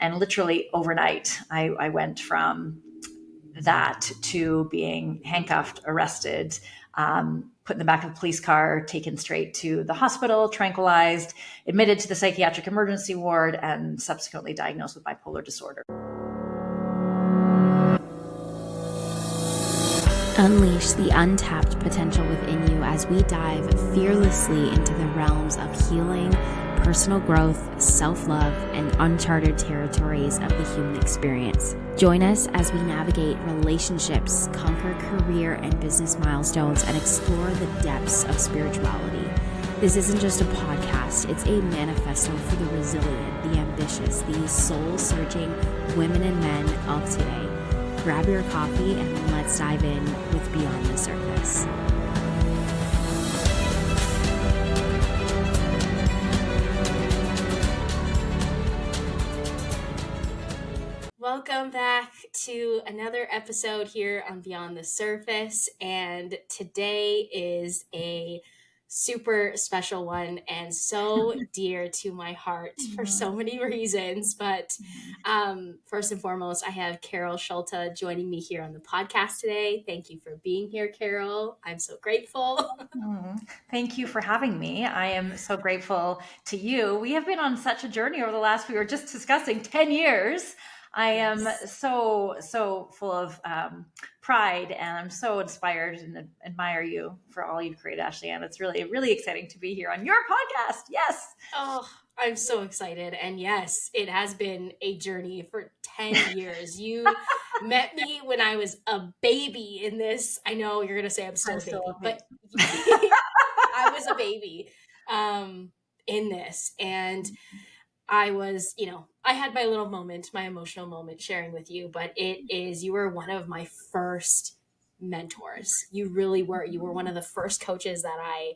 And literally overnight, I went from that to being handcuffed, arrested, put in the back of a police car, taken straight to the hospital, tranquilized, admitted to the psychiatric emergency ward, and subsequently diagnosed with bipolar disorder. Unleash the untapped potential within you as we dive fearlessly into the realms of healing, personal growth, self-love, and uncharted territories of the human experience. Join us as we navigate relationships, conquer career and business milestones, and explore the depths of spirituality. This isn't just a podcast, it's a manifesto for the resilient, the ambitious, the soul-searching women and men of today. Grab your coffee and let's dive in with Beyond the Surface. Welcome back to another episode here on Beyond the Surface, and today is a super special one and so dear to my heart for so many reasons. But first and foremost, I have Carol Schulte joining me here on the podcast today. Thank you for being here, Carol. I'm so grateful. Thank you for having me. I am so grateful to you. We have been on such a journey over the last, we were just discussing 10 years. I am so full of pride, and I'm so inspired and admire you for all you've created, Ashley Ann. It's really, really exciting to be here on your podcast. Yes. Oh, I'm so excited. And yes, it has been a journey for 10 years. You met me when I was a baby in this. I know you're going to say I'm still a baby, but I was a baby in this. And I was, I had my little moment, my emotional moment sharing with you, but you were one of my first mentors. You really were. You were one of the first coaches that I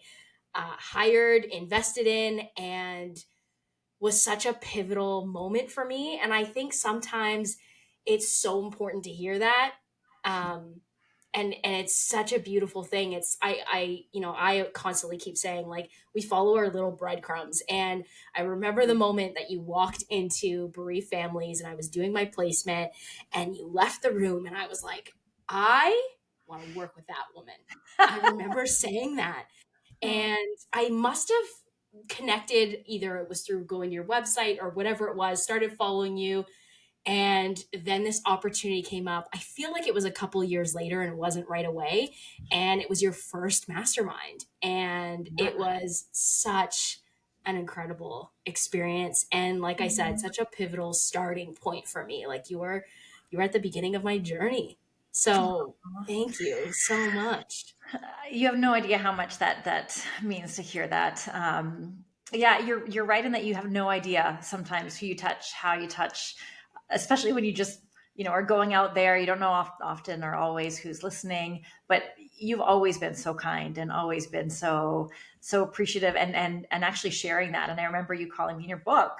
hired, invested in, and was such a pivotal moment for me. And I think sometimes it's so important to hear that. And it's such a beautiful thing. I constantly keep saying, like, we follow our little breadcrumbs. And I remember the moment that you walked into Bereaved Families and I was doing my placement and you left the room and I was like, I want to work with that woman. I remember saying that. And I must have connected, either it was through going to your website or whatever it was, started following you. And then this opportunity came up. I feel like it was a couple years later and it wasn't right away. And it was your first mastermind. And it was such an incredible experience. And like I said, such a pivotal starting point for me. Like you were at the beginning of my journey. So thank you so much. You have no idea how much that means to hear that. Yeah, you're right in that you have no idea sometimes who you touch, how you touch, especially when you just, are going out there. You don't know often or always who's listening, but you've always been so kind and always been so appreciative and actually sharing that. And I remember you calling me in your book,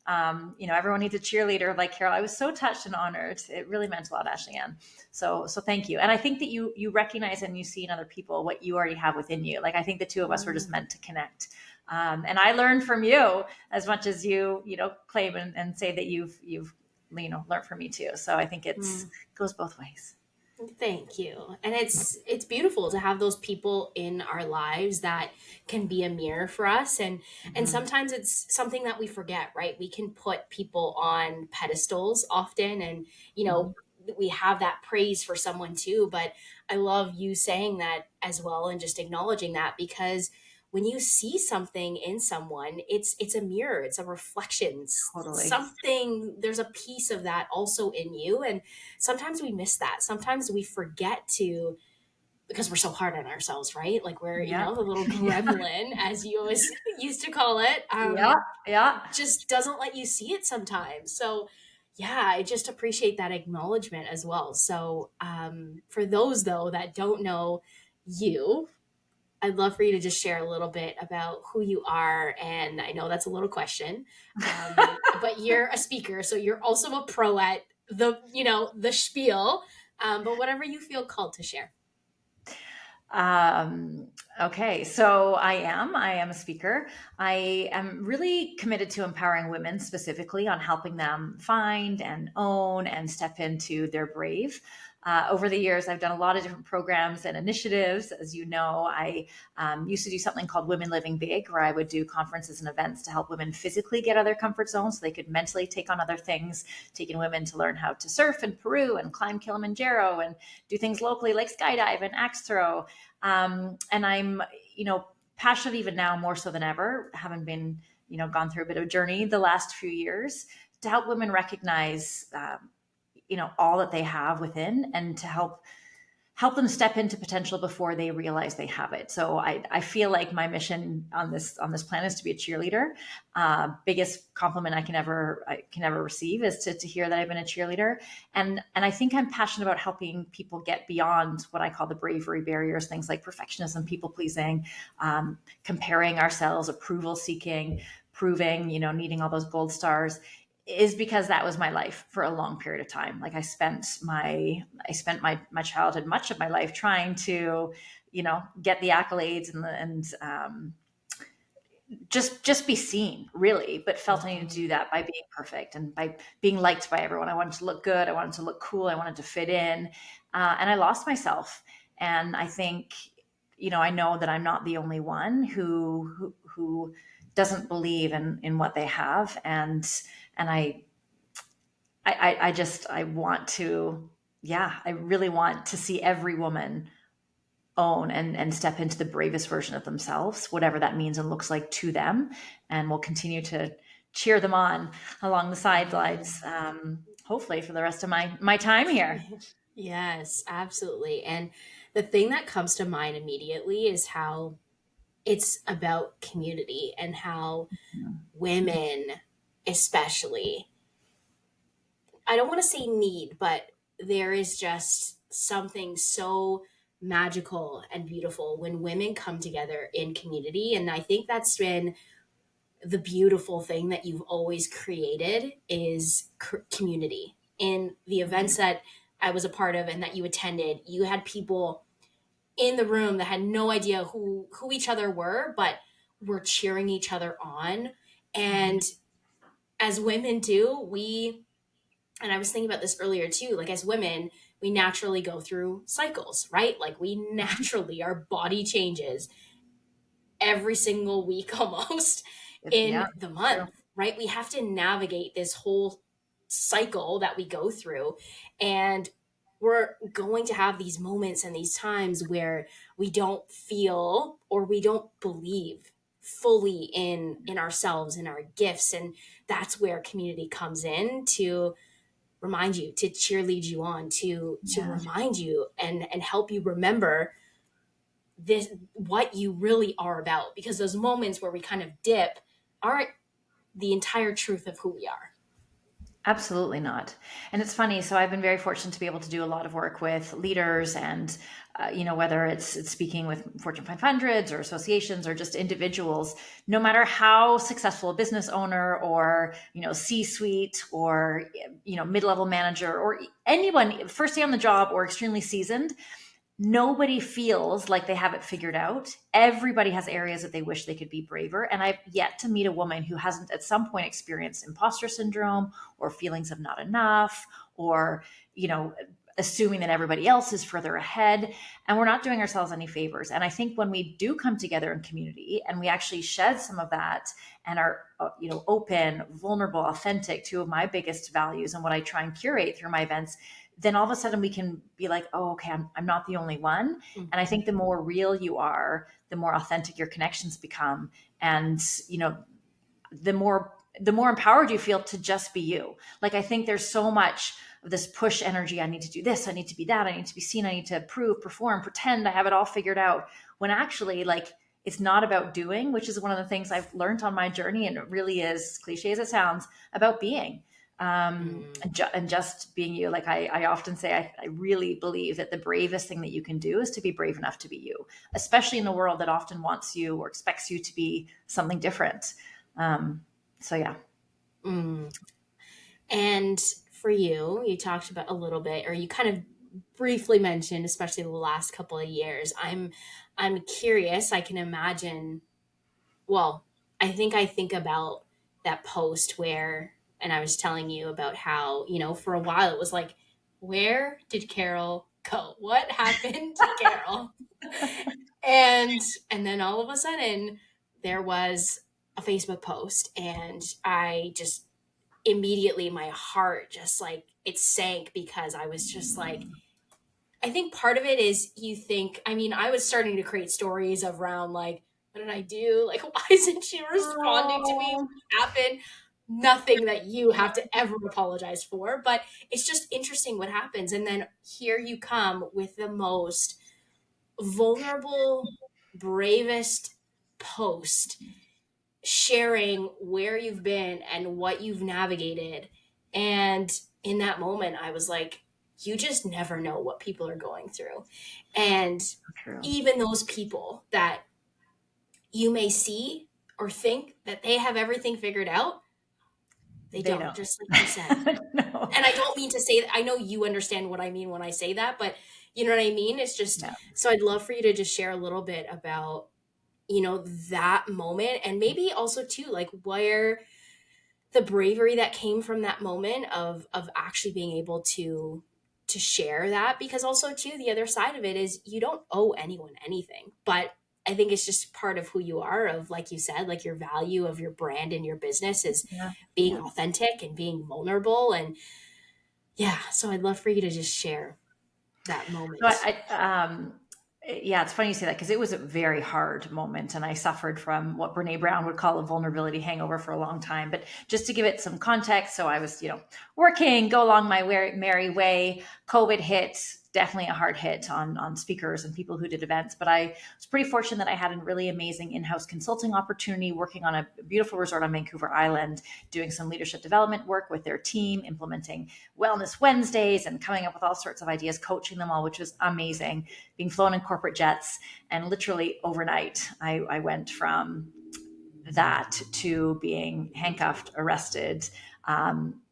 everyone needs a cheerleader like Carol. I was so touched and honored. It really meant a lot, Ashley Ann. So thank you. And I think that you recognize and you see in other people what you already have within you. Like, I think the two of us were just meant to connect. And I learned from you as much as you claim and say that you've learned from me too. So I think it goes both ways. Thank you. And it's beautiful to have those people in our lives that can be a mirror for us. And sometimes it's something that we forget, right? We can put people on pedestals often, and we have that praise for someone too. But I love you saying that as well and just acknowledging that, because when you see something in someone, it's a mirror, it's a reflection. Totally. There's a piece of that also in you. And sometimes we miss that. Sometimes we forget to, because we're so hard on ourselves, right? Like we're, the little gremlin, as you always used to call it. Just doesn't let you see it sometimes. So yeah, I just appreciate that acknowledgement as well. So for those though that don't know you, I'd love for you to just share a little bit about who you are. And I know that's a little question, but you're a speaker, so you're also a pro at the spiel, but whatever you feel called to share. Okay, so I am a speaker. I am really committed to empowering women specifically on helping them find and own and step into their brave. Over the years, I've done a lot of different programs and initiatives. As you know, I used to do something called Women Living Big, where I would do conferences and events to help women physically get out of their comfort zone so they could mentally take on other things, taking women to learn how to surf in Peru and climb Kilimanjaro and do things locally like skydive and axe throw. And I'm, passionate even now more so than ever, having been, gone through a bit of a journey the last few years to help women recognize, all that they have within and to help them step into potential before they realize they have it. So I feel like my mission on this planet is to be a cheerleader. Biggest compliment I can ever receive is to hear that I've been a cheerleader, and I think I'm passionate about helping people get beyond what I call the bravery barriers, things like perfectionism, people pleasing, comparing ourselves, approval seeking, proving, needing all those gold stars, is because that was my life for a long period of time. Like I spent my childhood, much of my life, trying to, get the accolades and just be seen, really, but felt I needed to do that by being perfect and by being liked by everyone. I wanted to look good, I wanted to look cool, I wanted to fit in, and I lost myself. And I think, I know that I'm not the only one who doesn't believe in what they have, and I want to, yeah, I really want to see every woman own and step into the bravest version of themselves, whatever that means and looks like to them. And we'll continue to cheer them on along the sidelines, hopefully for the rest of my time here. Yes, absolutely. And the thing that comes to mind immediately is how it's about community and how women, especially, I don't want to say need, but there is just something so magical and beautiful when women come together in community. And I think that's been the beautiful thing that you've always created is community. In the events that I was a part of and that you attended, you had people in the room that had no idea who each other were, but were cheering each other on. And as women do, we, and I was thinking about this earlier too, like as women, we naturally go through cycles, right? Like we naturally, our body changes every single week almost Yeah, in the it's true. month, right? We have to navigate this whole cycle that we go through. And we're going to have these moments and these times where we don't feel or we don't believe fully in ourselves and our gifts, and that's where community comes in to remind you, to cheerlead you on, to Yeah. remind you and help you remember this, what you really are about, because those moments where we kind of dip aren't the entire truth of who we are. Absolutely not. And it's funny. So I've been very fortunate to be able to do a lot of work with leaders and, whether it's speaking with Fortune 500s or associations or just individuals, no matter how successful a business owner or, C-suite or, mid-level manager or anyone first day on the job or extremely seasoned, nobody feels like they have it figured out. Everybody has areas that they wish they could be braver. And I've yet to meet a woman who hasn't at some point experienced imposter syndrome or feelings of not enough or, assuming that everybody else is further ahead. And we're not doing ourselves any favors. And I think when we do come together in community and we actually shed some of that and are, open, vulnerable, authentic, two of my biggest values and what I try and curate through my events, then all of a sudden we can be like, oh, okay, I'm not the only one. And I think the more real you are, the more authentic your connections become. And, the more empowered you feel to just be you. Like, I think there's so much of this push energy. I need to do this. I need to be that. I need to be seen. I need to prove, perform, pretend I have it all figured out. When actually, like, it's not about doing, which is one of the things I've learned on my journey. And it really is, cliche as it sounds, about being. Mm. And just being you. Like I often say, I really believe that the bravest thing that you can do is to be brave enough to be you, especially in a world that often wants you or expects you to be something different. So yeah. Mm. And for you, you talked about a little bit, or you kind of briefly mentioned, especially the last couple of years. I'm curious. I can imagine. Well, I think about that post where, and I was telling you about how, for a while it was like, where did Carol go? What happened to Carol? and and then all of a sudden there was a Facebook post, and I just immediately, my heart just like it sank, because I was just like, I think part of it is, you think, I mean, I was starting to create stories around like, what did I do? Like, why isn't she responding to me? Oh, What happened? Nothing that you have to ever apologize for, but it's just interesting what happens. And then here you come with the most vulnerable, bravest post, sharing where you've been and what you've navigated. And in that moment, I was like, you just never know what people are going through. And true. even those people that you may see or think that they have everything figured out, they They don't, don't. just like you said. No. And I don't mean to say that, I know you understand what I mean when I say that, but you know what I mean? It's just, Yeah. so I'd love for you to just share a little bit about, that moment, and maybe also too, like, where the bravery that came from that moment of actually being able to share that. Because also too, the other side of it is, you don't owe anyone anything, but I think it's just part of who you are, of, like you said, like, your value of your brand and your business is Yeah. being Yeah. authentic and being vulnerable. And yeah, so I'd love for you to just share that So moment. yeah, it's funny you say that, because it was a very hard moment, and I suffered from what Brene Brown would call a vulnerability hangover for a long time. But just to give it some context, so I was, working, go along my merry way. COVID hit, definitely a hard hit on speakers and people who did events. But I was pretty fortunate that I had a really amazing in-house consulting opportunity, working on a beautiful resort on Vancouver Island, doing some leadership development work with their team, implementing Wellness Wednesdays and coming up with all sorts of ideas, coaching them all, which was amazing, being flown in corporate jets. And literally overnight, I went from that to being handcuffed, arrested,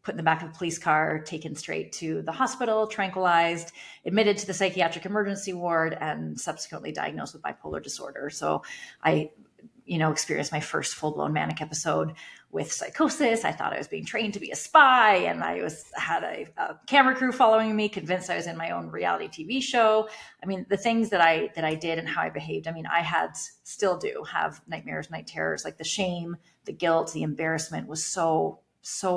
put in the back of a police car, taken straight to the hospital, tranquilized, admitted to the psychiatric emergency ward, and subsequently diagnosed with bipolar disorder. So I experienced my first full-blown manic episode with psychosis. I thought I was being trained to be a spy, and I had a camera crew following me, convinced I was in my own reality TV show. I mean, the things that I did and how I behaved. I mean, still do have nightmares, night terrors. Like, the shame, the guilt, the embarrassment was so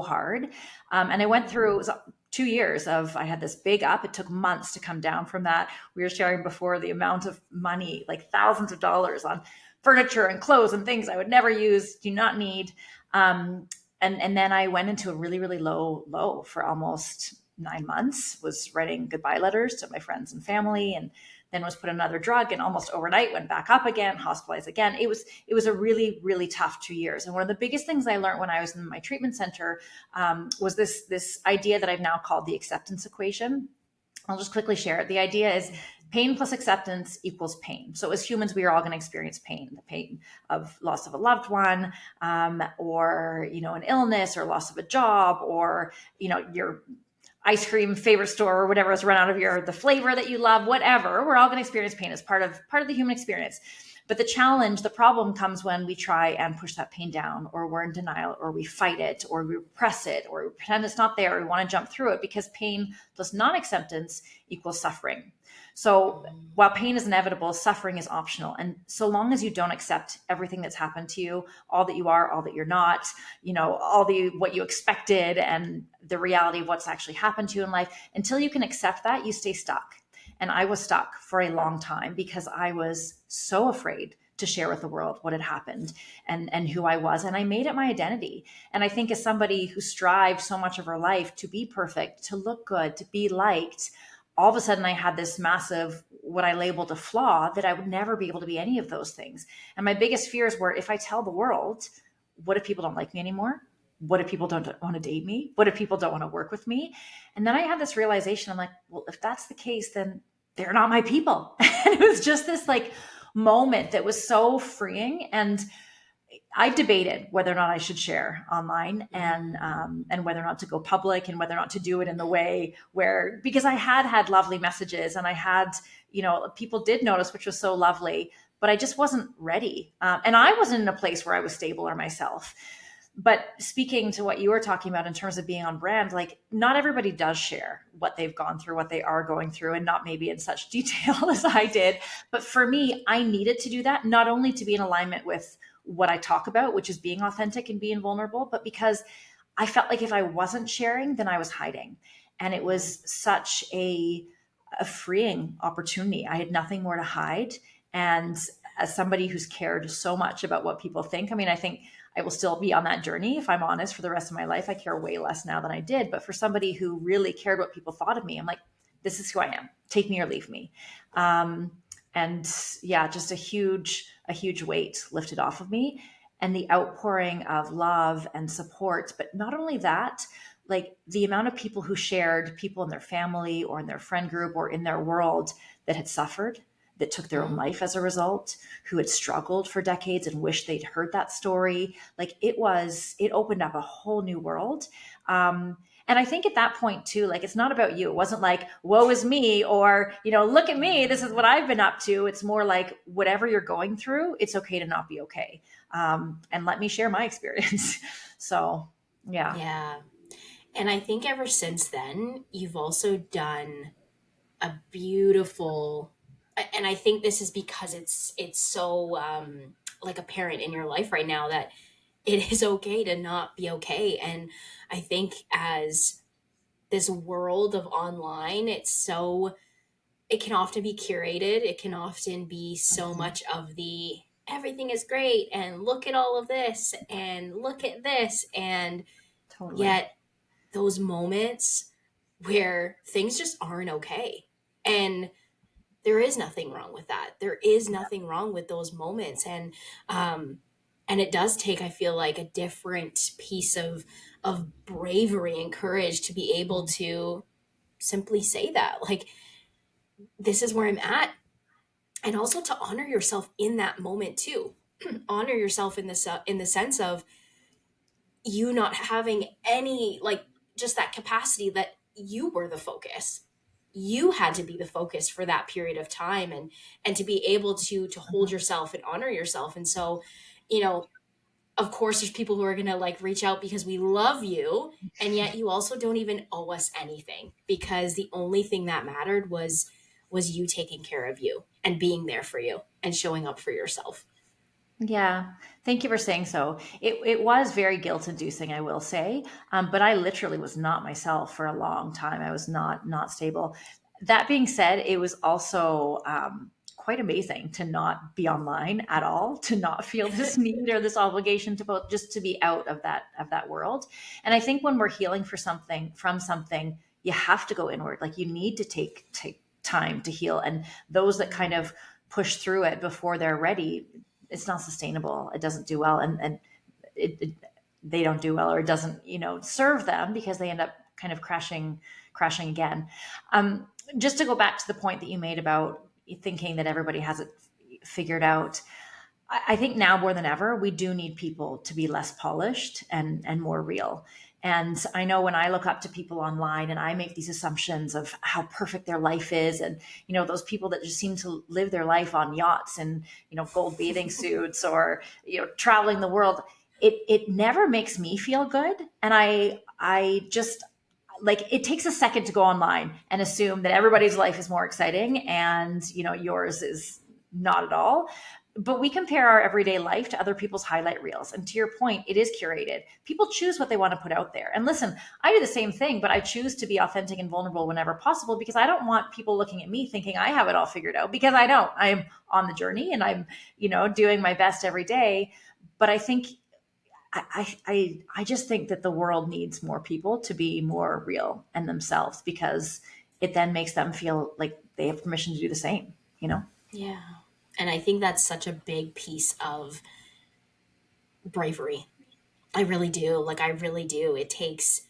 hard. And I went through, it was 2 years of, I had this big up. It took months to come down from that. We were sharing before the amount of money, like thousands of dollars on furniture and clothes and things I would never use, do not need. And then I went into a really, really low for almost 9 months, was writing goodbye letters to my friends and family, and then was put on another drug, and almost overnight went back up again, hospitalized again. It was a really, really tough 2 years. And one of the biggest things I learned when I was in my treatment center was this idea that I've now called the acceptance equation. I'll just quickly share it. The idea is pain plus acceptance equals pain. So as humans, we are all going to experience pain, the pain of loss of a loved one, or, an illness, or loss of a job, or, your ice cream favorite store or whatever has run out of the flavor that you love, whatever. We're all going to experience pain as part of the human experience. But the problem comes when we try and push that pain down, or we're in denial, or we fight it, or we repress it, or we pretend it's not there, or we want to jump through it, because pain plus non-acceptance equals suffering. So while pain is inevitable, suffering is optional. And so long as you don't accept everything that's happened to you, all that you are, all that you're not, what you expected, and the reality of what's actually happened to you in life, until you can accept that, you stay stuck. And I was stuck for a long time, because I was so afraid to share with the world what had happened and who I was. And I made it my identity. And I think, as somebody who strived so much of her life to be perfect, to look good, to be liked, all of a sudden I had this massive, what I labeled a flaw, that I would never be able to be any of those things. And my biggest fears were, if I tell the world, what if people don't like me anymore? What if people don't want to date me? What if people don't want to work with me? And then I had this realization. I'm like, well, if that's the case, then they're not my people. And it was just this like moment that was so freeing. And I debated whether or not I should share online, Mm. and whether or not to go public, and whether or not to do it in the way where, because I had lovely messages, and I had, people did notice, which was so lovely, but I just wasn't ready. And I wasn't in a place where I was stable or myself. But speaking to what you were talking about in terms of being on brand, like not everybody does share what they've gone through, what they are going through, and not maybe in such detail as I did. But for me, I needed to do that, not only to be in alignment with what I talk about, which is being authentic and being vulnerable, but because I felt like if I wasn't sharing, then I was hiding. And it Mm. was such a freeing opportunity. I had nothing more to hide. And as somebody who's cared so much about what people think, I mean, I think I will still be on that journey, if I'm honest, for the rest of my life. I care way less now than I did. But for somebody who really cared what people thought of me, I'm like, this is who I am. Take me or leave me. Um, and yeah, just a huge weight lifted off of me, and the outpouring of love and support. But not only that, like the amount of people who shared, people in their family or in their friend group or in their world that had suffered, that took their own Mm. life as a result, who had struggled for decades and wished they'd heard that story. Like it opened up a whole new world. And I think at that point too, like it's not about you. It wasn't like, woe is me, or, look at me, this is what I've been up to. It's more like whatever you're going through, it's okay to not be okay. And let me share my experience. So yeah. Yeah. And I think ever since then, you've also done a beautiful, and I think this is because it's so like apparent in your life right now that it is okay to not be okay. And I think as this world of online, it can often be curated. It can often be so Mhm. much of the everything is great and look at all of this and look at this. And Totally. yet those moments where things just aren't okay. And there is nothing wrong with that. There is nothing wrong with those moments. Um and it does take, I feel like, a different piece of bravery and courage to be able to simply say that. Like, this is where I'm at. And also to honor yourself in that moment too. Honor yourself in the sense of you not having any, like, just that capacity that you were the focus. You had to be the focus for that period of time, and to be able to hold Mhm. yourself and honor yourself. And so, you know, of course there's people who are going to like reach out because we love you, and yet you also don't even owe us anything, because the only thing that mattered was you taking care of you and being there for you and showing up for yourself. Yeah, thank you for saying so. It was very guilt inducing, I will say, but I literally was not myself for a long time. I was not stable. That being said, it was also quite amazing to not be online at all, to not feel this need or this obligation to both, just to be out of that world. And I think when we're healing for something from something, you have to go inward. Like you need to take time to heal, and those that kind of push through it before they're ready, it's not sustainable. It doesn't do well, and they don't do well, or it doesn't serve them, because they end up kind of crashing again. Just to go back to the point that you made about thinking that everybody has it figured out, I think now more than ever, we do need people to be less polished and more real. And I know when I look up to people online and I make these assumptions of how perfect their life is, and those people that just seem to live their life on yachts and gold bathing suits, or traveling the world, it never makes me feel good. And I just, like, it takes a second to go online and assume that everybody's life is more exciting and yours is not at all. But we compare our everyday life to other people's highlight reels, and to your point, it is curated. People choose what they want to put out there, and listen, I do the same thing, but I choose to be authentic and vulnerable whenever possible, because I don't want people looking at me thinking I have it all figured out, because I don't. I'm on the journey, and I'm doing my best every day. But I think I just think that the world needs more people to be more real and themselves, because it then makes them feel like they have permission to do the same, you know? Yeah. And I think that's such a big piece of bravery. I really do. Like, I really do. It takes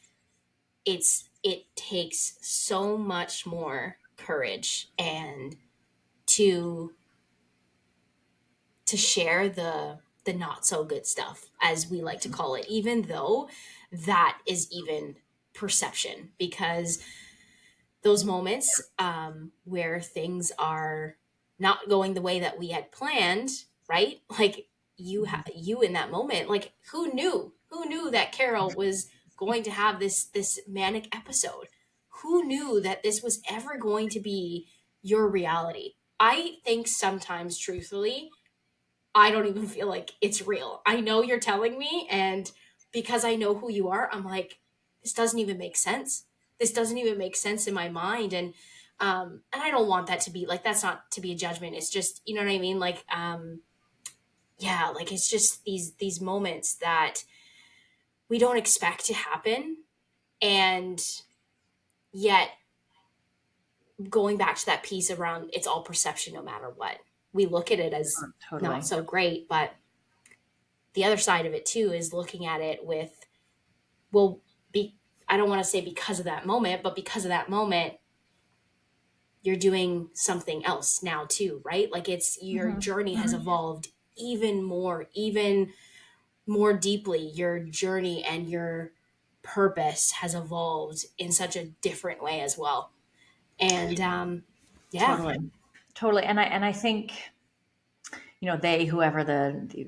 so much more courage and to to share the not so good stuff, as we like to call it, even though that is even perception, because those moments where things are not going the way that we had planned, right? Like you in that moment, like who knew that Carol was going to have this manic episode? Who knew that this was ever going to be your reality? I think sometimes, truthfully, I don't even feel like it's real. I know you're telling me, and because I know who you are, I'm like, this doesn't even make sense. This doesn't even make sense in my mind. And I don't want that to be like, that's not to be a judgment. It's just, you know what I mean? Like, yeah, like it's just these moments that we don't expect to happen. And yet going back to that piece around, it's all perception no matter what. We look at it as not Totally. so great, but the other side of it too is looking at it with, well, be I don't want to say because of that moment, but because of that moment, you're doing something else now too, right? Like it's your Mm-hmm. journey has Mm-hmm. evolved even more deeply. Your journey and your purpose has evolved in such a different way as well. And yeah. Totally. Totally. And I think, they, whoever the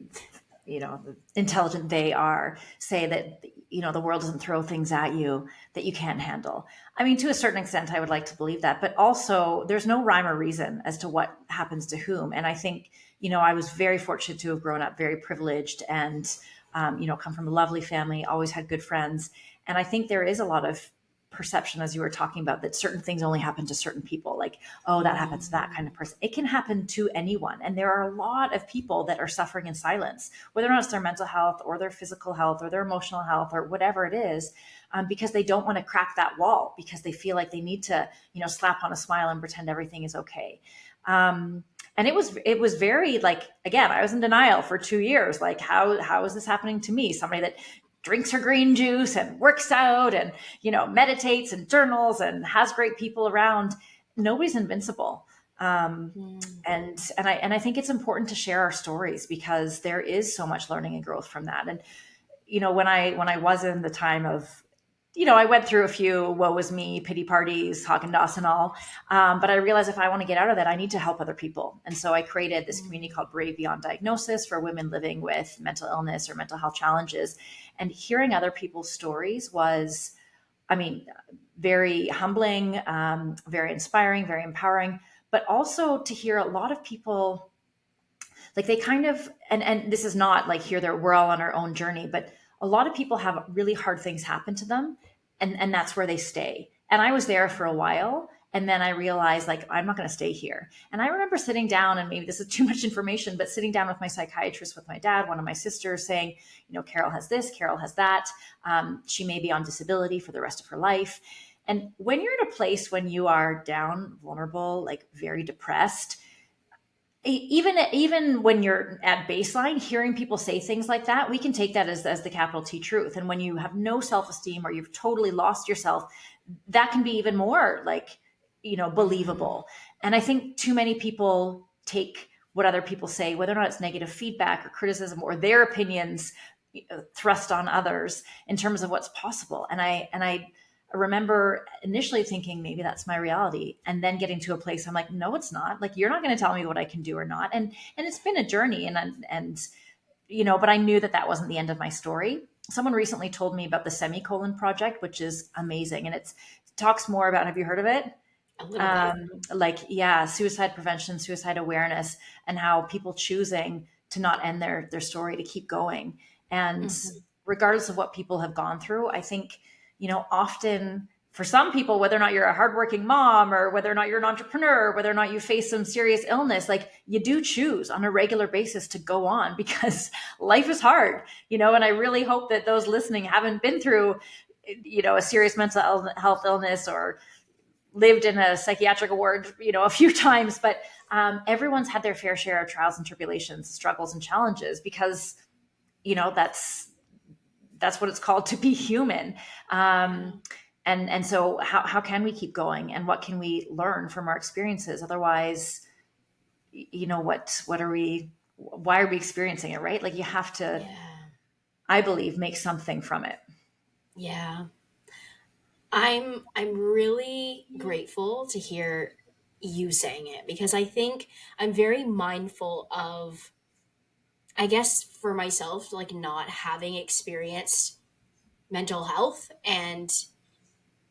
intelligent they are, say that, the world doesn't throw things at you that you can't handle. I mean, to a certain extent, I would like to believe that, but also there's no rhyme or reason as to what happens to whom. And I think, I was very fortunate to have grown up very privileged and, come from a lovely family, always had good friends. And I think there is a lot of perception, as you were talking about, that certain things only happen to certain people, like, oh, that happens to that kind of person. It can happen to anyone, and there are a lot of people that are suffering in silence, whether or not it's their mental health or their physical health or their emotional health or whatever it is, because they don't want to crack that wall, because they feel like they need to slap on a smile and pretend everything is okay. And it was very, like, again, I was in denial for 2 years, like, how is this happening to me, somebody that drinks her green juice and works out and meditates and journals and has great people around. Nobody's invincible. Mm. And I think it's important to share our stories, because there is so much learning and growth from that. And when I was in the time of, I went through a few woe is me, pity parties, Haagen-Dazs and all. But I realized if I want to get out of that, I need to help other people. And so I created this community called Brave Beyond Diagnosis for women living with mental illness or mental health challenges. And hearing other people's stories was, I mean, very humbling, very inspiring, very empowering, but also to hear a lot of people, like, they kind of, and this is not like here there we're all on our own journey, but a lot of people have really hard things happen to them, and that's where they stay. And I was there for a while, and then I realized, like, I'm not going to stay here. And I remember sitting down, and maybe this is too much information, but sitting down with my psychiatrist, with my dad, one of my sisters, saying, Carol has this, Carol has that, she may be on disability for the rest of her life. And when you're in a place when you are down, vulnerable, like very depressed, even when you're at baseline, hearing people say things like that, we can take that as the capital T truth. And when you have no self-esteem or you've totally lost yourself, that can be even more, like, believable. And I think too many people take what other people say, whether or not it's negative feedback or criticism or their opinions, thrust on others in terms of what's possible. And I remember initially thinking maybe that's my reality, and then getting to a place I'm like, no, it's not. Like, you're not going to tell me what I can do or not. And it's been a journey, and but I knew that wasn't the end of my story. Someone recently told me about the Semicolon Project, which is amazing, and it talks more about, have you heard of it? A little bit. Like, yeah, suicide prevention, suicide awareness, and how people choosing to not end their story, to keep going. And Mm-hmm. regardless of what people have gone through, I think, often for some people, whether or not you're a hardworking mom or whether or not you're an entrepreneur, whether or not you face some serious illness, like, you do choose on a regular basis to go on, because life is hard, and I really hope that those listening haven't been through, a serious mental health illness or lived in a psychiatric ward, a few times, but everyone's had their fair share of trials and tribulations, struggles and challenges, because, that's what it's called, to be human. And so how can we keep going, and what can we learn from our experiences? Otherwise, what are we why are we experiencing it, right? Like you have to, Yeah. I believe, make something from it. Yeah. I'm really grateful to hear you saying it, because I think I'm very mindful of, I guess for myself, like not having experienced mental health. And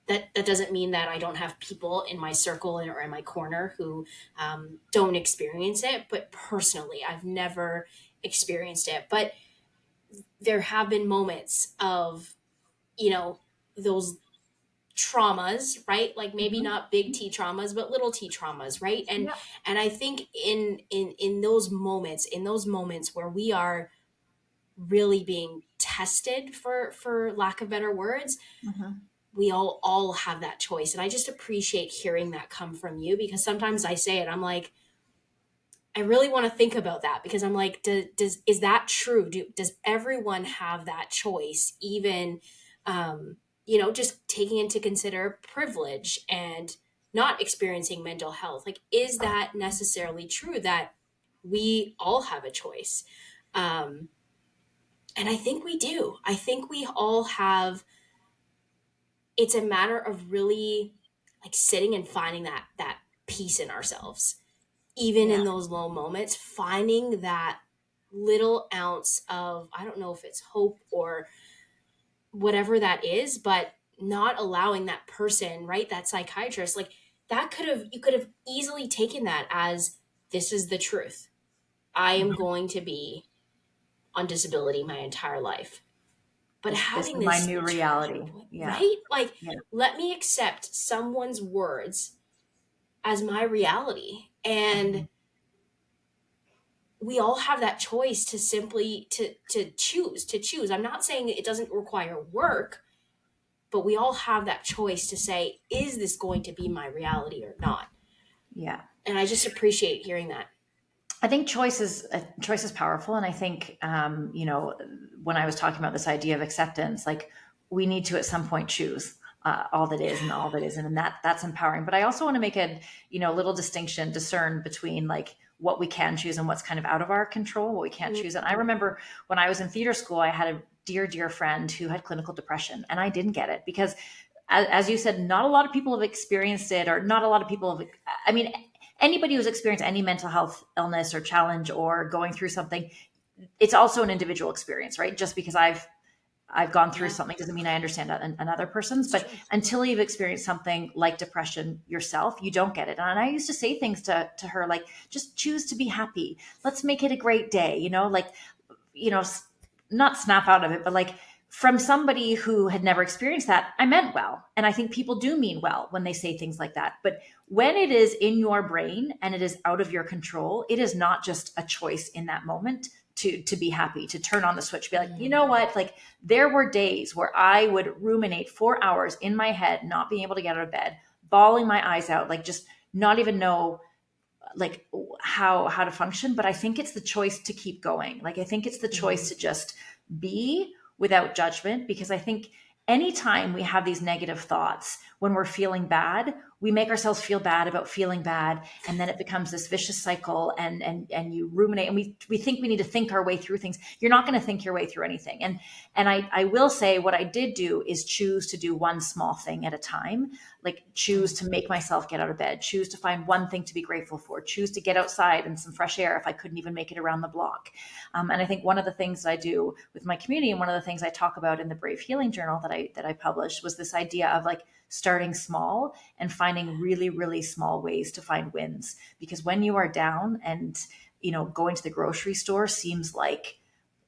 that doesn't mean that I don't have people in my circle or in my corner who don't experience it. But personally, I've never experienced it. But there have been moments of, you know, those traumas, right? Like maybe Mhm. not big T traumas, but little T traumas, right? And Yeah. I think in those moments, where we are really being tested, for lack of better words, Mhm. we all have that choice. And I just appreciate hearing that come from you, because sometimes I say it, I'm like, I really want to think about that, because I'm like, does is that true? Does everyone have that choice? Even, just taking into consider privilege and not experiencing mental health. Like, is that necessarily true that we all have a choice? Um, and I think we do. I think we all have. It's a matter of really like sitting and finding that peace in ourselves, even Yeah. in those low moments, finding that little ounce of, I don't know if it's hope or whatever that is, but not allowing that person, right? That psychiatrist, like that you could have easily taken that as, this is the truth. I am Mhm. going to be on disability my entire life. But This having is my this new turning reality. point, Yeah. right? Like, Yeah. let me accept someone's words as my reality. And Mhm. we all have that choice to simply to choose. I'm not saying it doesn't require work, but we all have that choice to say, is this going to be my reality or not? Yeah. And I just appreciate hearing that. I think choice is powerful, and I think when I was talking about this idea of acceptance, like we need to at some point choose all that is and all that isn't, and that's empowering. But I also want to make a little distinction, discern between like what we can choose and what's kind of out of our control, what we can't choose. And I Mhm. remember when I was in theater school, I had a dear friend who had clinical depression, and I didn't get it because as you said, not a lot of people have experienced it, or not a lot of people have, I mean, anybody who's experienced any mental health illness or challenge or going through something, it's also an individual experience, right? Just because I've gone through Yeah, something doesn't mean I understand another person's. it's But true. until you've experienced something like depression yourself, you don't get it. And I used to say things to her like, just choose to be happy. Let's make it a great day. Like, you know, not snap out of it, but like from somebody who had never experienced that, I meant well. And I think people do mean well when they say things like that. But when it is in your brain and it is out of your control, it is not just a choice in that moment to be happy, to turn on the switch, be like, you Mm. know what? Like there were days where I would ruminate 4 hours in my head, not being able to get out of bed, bawling my eyes out, like just not even know like how to function. But I think it's the choice to keep going. Like I think it's the choice Mhm. to just be without judgment, because I think anytime we have these negative thoughts when we're feeling bad, we make ourselves feel bad about feeling bad, and then it becomes this vicious cycle, and you ruminate, and we think we need to think our way through things. You're not going to think your way through anything. And I will say what I did do is choose to do one small thing at a time, like choose Mm. to make myself get out of bed, choose to find one thing to be grateful for, choose to get outside and some fresh air if I couldn't even make it around the block. And I think one of the things that I do with my community, and one of the things I talk about in the Brave Healing Journal that I published, was this idea of like starting small and finding really, really small ways to find wins. Because when you are down and going to the grocery store seems like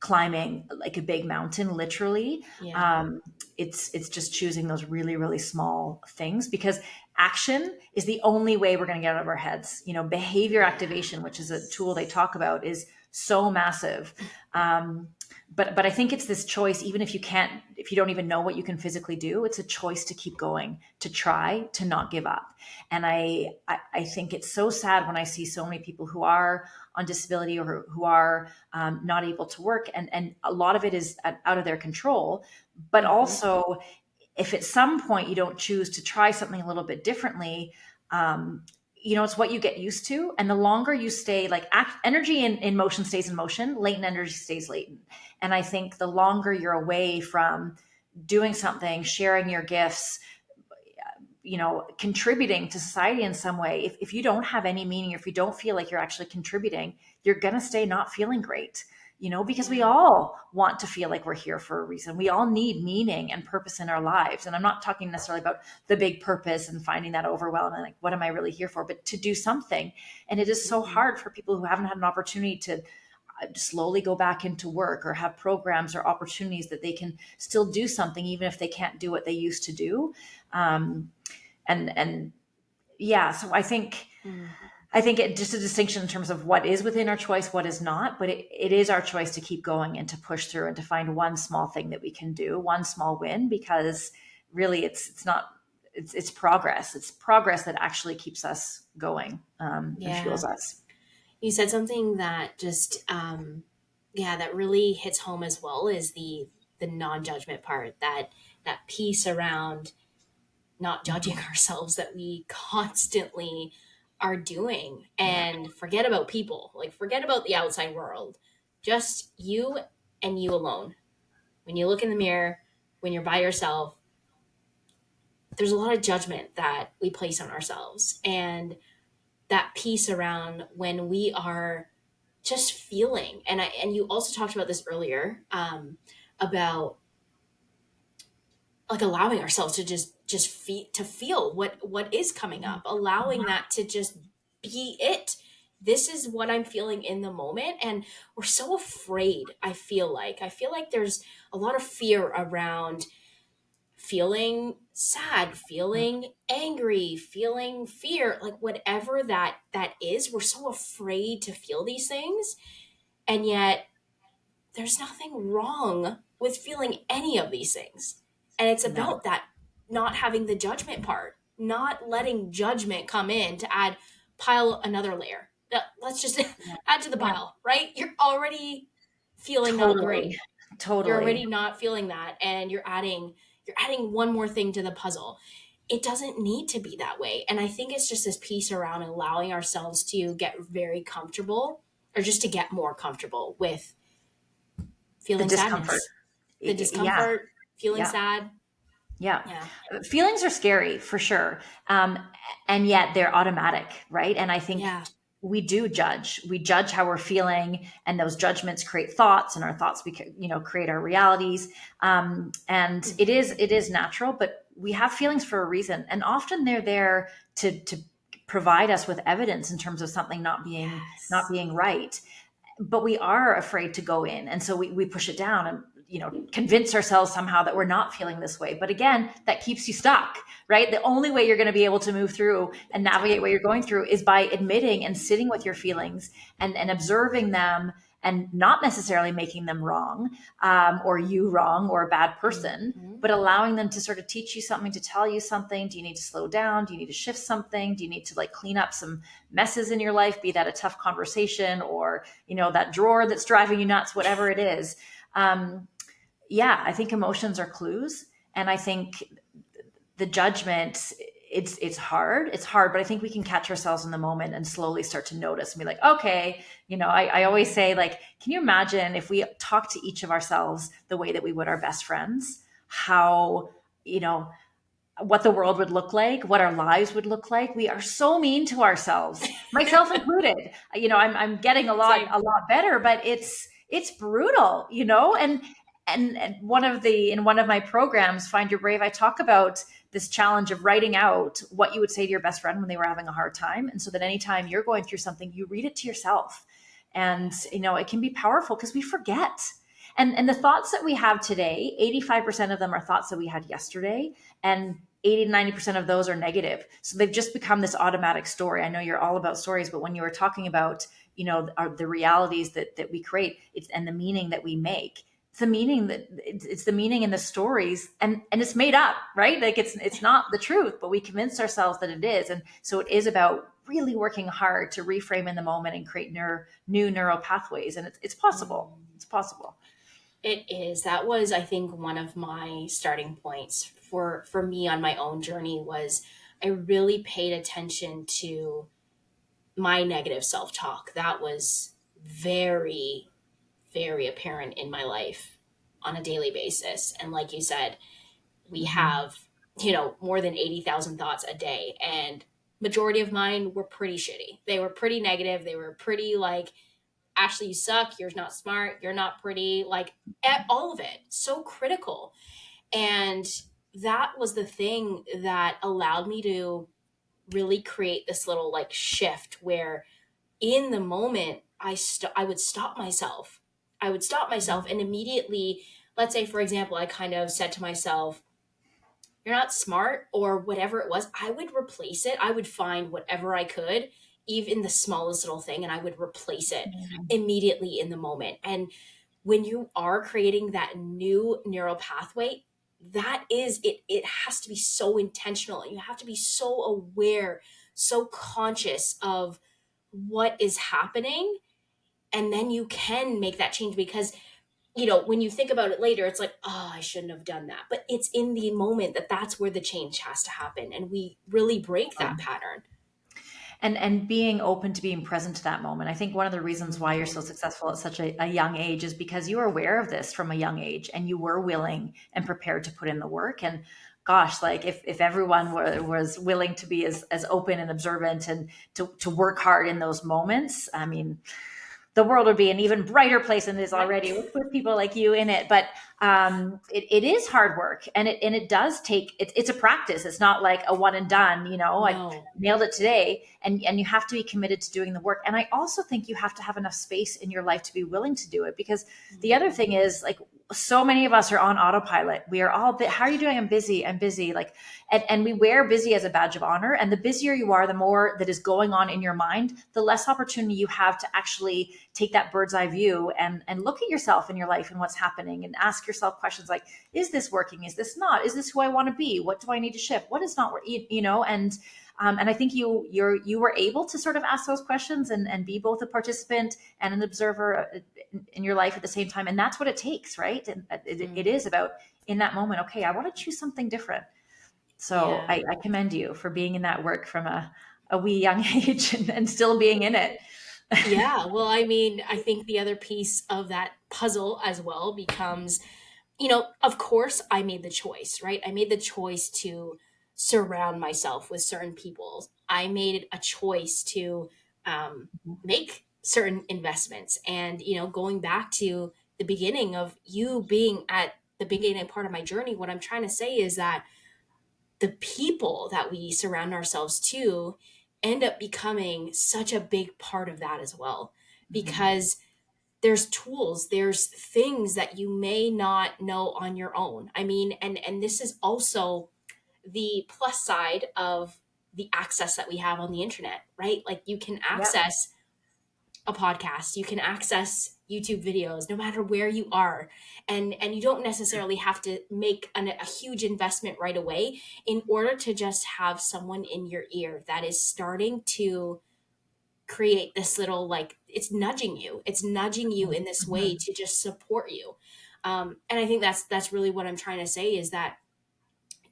climbing like a big mountain, literally. Yeah. um, it's just choosing those really, really small things, because action is the only way we're going to get out of our heads. Behavior activation, which is a tool they Yes. talk about, is so massive. um, but I think it's this choice. Even if you don't even know what you can physically do, it's a choice to keep going, to try, to not give up. And I think it's so sad when I see so many people who are on disability, or who are not able to work, and a lot of it is out of their control. But Mhm. also, if at some point you don't choose to try something a little bit differently, um, it's what you get used to. And the longer you stay, like energy in motion stays in motion, latent energy stays latent. And I think the longer you're away from doing something, sharing your gifts, contributing to society in some way, if you don't have any meaning, or if you don't feel like you're actually contributing, you're going to stay not feeling great, because we all want to feel like we're here for a reason. We all need meaning and purpose in our lives. And I'm not talking necessarily about the big purpose and finding that overwhelming, like, what am I really here for? But to do something. And it is so hard for people who haven't had an opportunity to slowly go back into work, or have programs or opportunities that they can still do something, even if they can't do what they used to do. And yeah, so I think it just a distinction in terms of what is within our choice, what is not, but it is our choice to keep going and to push through and to find one small thing that we can do, one small win, because really it's progress. It's progress that actually keeps us going, and fuels us. You said something that just, that really hits home as well, is the non-judgment part, that piece around not judging ourselves that we constantly are doing, and forget about people, like forget about the outside world, just you and you alone. When you look in the mirror, when you're by yourself, there's a lot of judgment that we place on ourselves. And that piece around when we are just feeling, and you also talked about this earlier, about like allowing ourselves to just feel what is coming up, allowing that to just be it. This is what I'm feeling in the moment. And we're so afraid. I feel like there's a lot of fear around feeling sad, feeling angry, feeling fear, like whatever that is. We're so afraid to feel these things. And yet there's nothing wrong with feeling any of these things. And it's No. about that, not having the judgment part, not letting judgment come in to pile another layer. Let's just add to the Yeah. pile, right? You're already feeling not great. Totally. You're Totally. already not feeling that. And you're adding one more thing to the puzzle. It doesn't need to be that way. And I think it's just this piece around allowing ourselves to get very comfortable, or just to get more comfortable with The feeling discomfort. sadness, the Yeah. discomfort, feeling Yeah. sad. Yeah. Yeah. Feelings are scary for sure. And yet they're automatic, right? And I think Yeah. we do judge. We judge how we're feeling, and those judgments create thoughts, and our thoughts, create our realities. And it is natural, but we have feelings for a reason. And often they're there to provide us with evidence in terms of something not Yes. being right. But we are afraid to go in, and so we push it down, and convince ourselves somehow that we're not feeling this way. But again, that keeps you stuck, right? The only way you're going to be able to move through and navigate what you're going through is by admitting and sitting with your feelings, and observing them, and not necessarily making them wrong, or you wrong, or a bad person, Mhm. but allowing them to sort of teach you something, to tell you something. Do you need to slow down? Do you need to shift something? Do you need to like clean up some messes in your life, be that a tough conversation, or that drawer that's driving you nuts, whatever it is. I think emotions are clues. And I think the judgment, it's hard, but I think we can catch ourselves in the moment and slowly start to notice and be like, okay, I always say, like, can you imagine if we talk to each of ourselves the way that we would our best friends, how, what the world would look like, what our lives would look like. We are so mean to ourselves, myself included. I'm getting a lot better, but it's brutal, and in one of my programs, Find Your Brave, I talk about this challenge of writing out what you would say to your best friend when they were having a hard time. And so that anytime you're going through something, you read it to yourself. And, it can be powerful because we forget. And the thoughts that we have today, 85% of them are thoughts that we had yesterday. And 80 to 90% of those are negative. So they've just become this automatic story. I know you're all about stories, but when you were talking about, the realities that we create, and the meaning that we make, it's the meaning in the stories, and it's made up, right? Like it's not the truth, but we convince ourselves that it is. And so it is about really working hard to reframe in the moment and create new neural pathways. And it's possible. It's possible. It is. That was, I think, one of my starting points for me on my own journey. Was I really paid attention to my negative self-talk, that was very, very apparent in my life on a daily basis. And like you said, we Mm-hmm. have, more than 80,000 thoughts a day. And majority of mine were pretty shitty. They were pretty negative. They were pretty like, Ashley, you suck. You're not smart. You're not pretty. Like all of it. So critical. And that was the thing that allowed me to really create this little like shift where in the moment I would stop myself. I would stop myself and immediately, let's say for example, I kind of said to myself, you're not smart or whatever it was, I would replace it. I would find whatever I could, even the smallest little thing, and I would replace it immediately in the moment. And when you are creating that new neural pathway, that is it. It has to be so intentional, and you have to be so aware, so conscious of what is happening. And then you can make that change because when you think about it later, it's like, oh, I shouldn't have done that. But it's in the moment that that's where the change has to happen. And we really break that pattern. And being open to being present to that moment. I think one of the reasons why you're so successful at such a young age is because you were aware of this from a young age and you were willing and prepared to put in the work. And gosh, like if everyone was willing to be as open and observant and to work hard in those moments, I mean, the world would be an even brighter place than it is already with people like you in it. But it is hard work, and it does take it's a practice. It's not like a one and done. No. I nailed it today, and you have to be committed to doing the work. And I also think you have to have enough space in your life to be willing to do it, because the other thing is, like, so many of us are on autopilot. We are all how are you doing? I'm busy, like, and we wear busy as a badge of honor. And the busier you are, the more that is going on in your mind, the less opportunity you have to actually take that bird's eye view and look at yourself in your life and what's happening, and ask yourself questions like, is this working? Is this not? Is this who I want to be? What do I need to shift? What is not working? And I think you were able to sort of ask those questions and be both a participant and an observer in your life at the same time. And that's what it takes, right? And it is about, in that moment, okay, I want to choose something different. So Yeah. I commend you for being in that work from a wee young age and still being in it. Yeah. Well, I mean, I think the other piece of that puzzle as well becomes, of course, I made the choice, right? I made the choice to surround myself with certain people. I made a choice to make certain investments. And, going back to the beginning of you being at the beginning part of my journey, what I'm trying to say is that the people that we surround ourselves to end up becoming such a big part of that as well. Because there's tools, there's things that you may not know on your own. I mean, and this is also the plus side of the access that we have on the internet, right? Like you can Yep. access a podcast, you can access YouTube videos no matter where you are, and you don't necessarily have to make a huge investment right away in order to just have someone in your ear that is starting to create this little, like, it's nudging you in this way to just support you. And I think that's really what I'm trying to say is that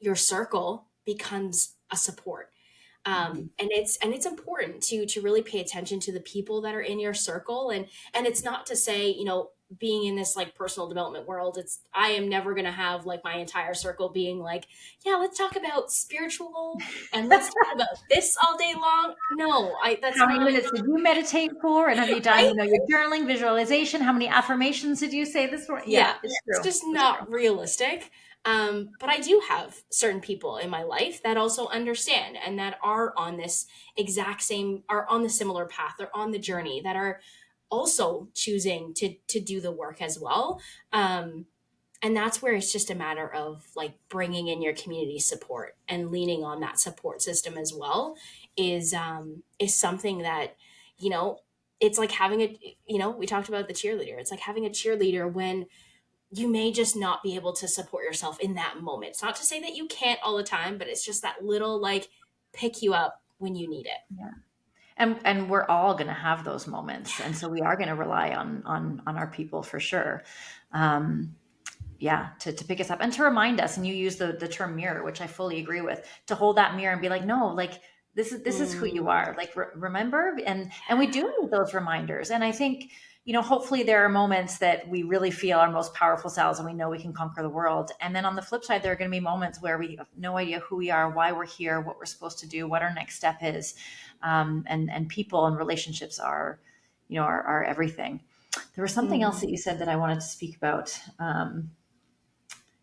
your circle becomes a support. And it's important to really pay attention to the people that are in your circle. And it's not to say, being in this like personal development world, I am never going to have like my entire circle being like, yeah, let's talk about spiritual and let's talk about this all day long. No, that's How many not minutes did you meditate for? And have you done, right. your journaling, visualization? How many affirmations did you say this morning? Yeah, Yeah, it's it's true. just It's not true. realistic. But I do have certain people in my life that also understand and that are on this are on the similar path, they're on the journey, that are also choosing to do the work as well. And that's where it's just a matter of like bringing in your community support and leaning on that support system as well is something that, you know, it's like having we talked about the cheerleader. It's like having a cheerleader when you may just not be able to support yourself in that moment. It's not to say that you can't all the time, but it's just that little like pick you up when you need it. Yeah. And we're all going to have those moments. And so we are going to rely on our people for sure. Um, yeah, to pick us up and to remind us. And you use the term mirror, which I fully agree with, to hold that mirror and be like, no, like, This is who you Mm, are. Like, remember, and we do need those reminders. And I think, hopefully there are moments that we really feel our most powerful selves and we know we can conquer the world. And then on the flip side, there are going to be moments where we have no idea who we are, why we're here, what we're supposed to do, what our next step is. And people and relationships are, are everything. There was something else mm. that you said that I wanted to speak about.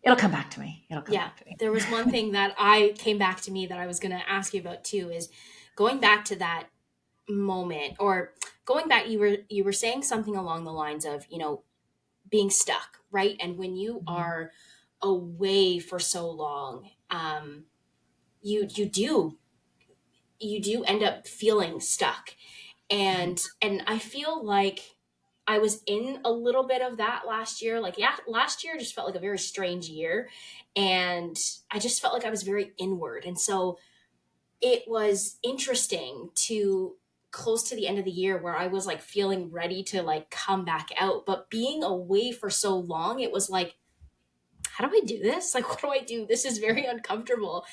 It'll come back to me. It'll come Yeah, back to me. there was one thing that I came back to me that I was going to ask you about too, is going back to that moment, or going back, you were saying something along the lines of, being stuck, right? And when you Mhm. are away for so long, you do end up feeling stuck. And I feel like I was in a little bit of that last year. Like, yeah, last year just felt like a very strange year, and I just felt like I was very inward. And so it was interesting to close to the end of the year where I was like feeling ready to like come back out, but being away for so long, it was like, how do I do this? Like, what do I do? This is very uncomfortable.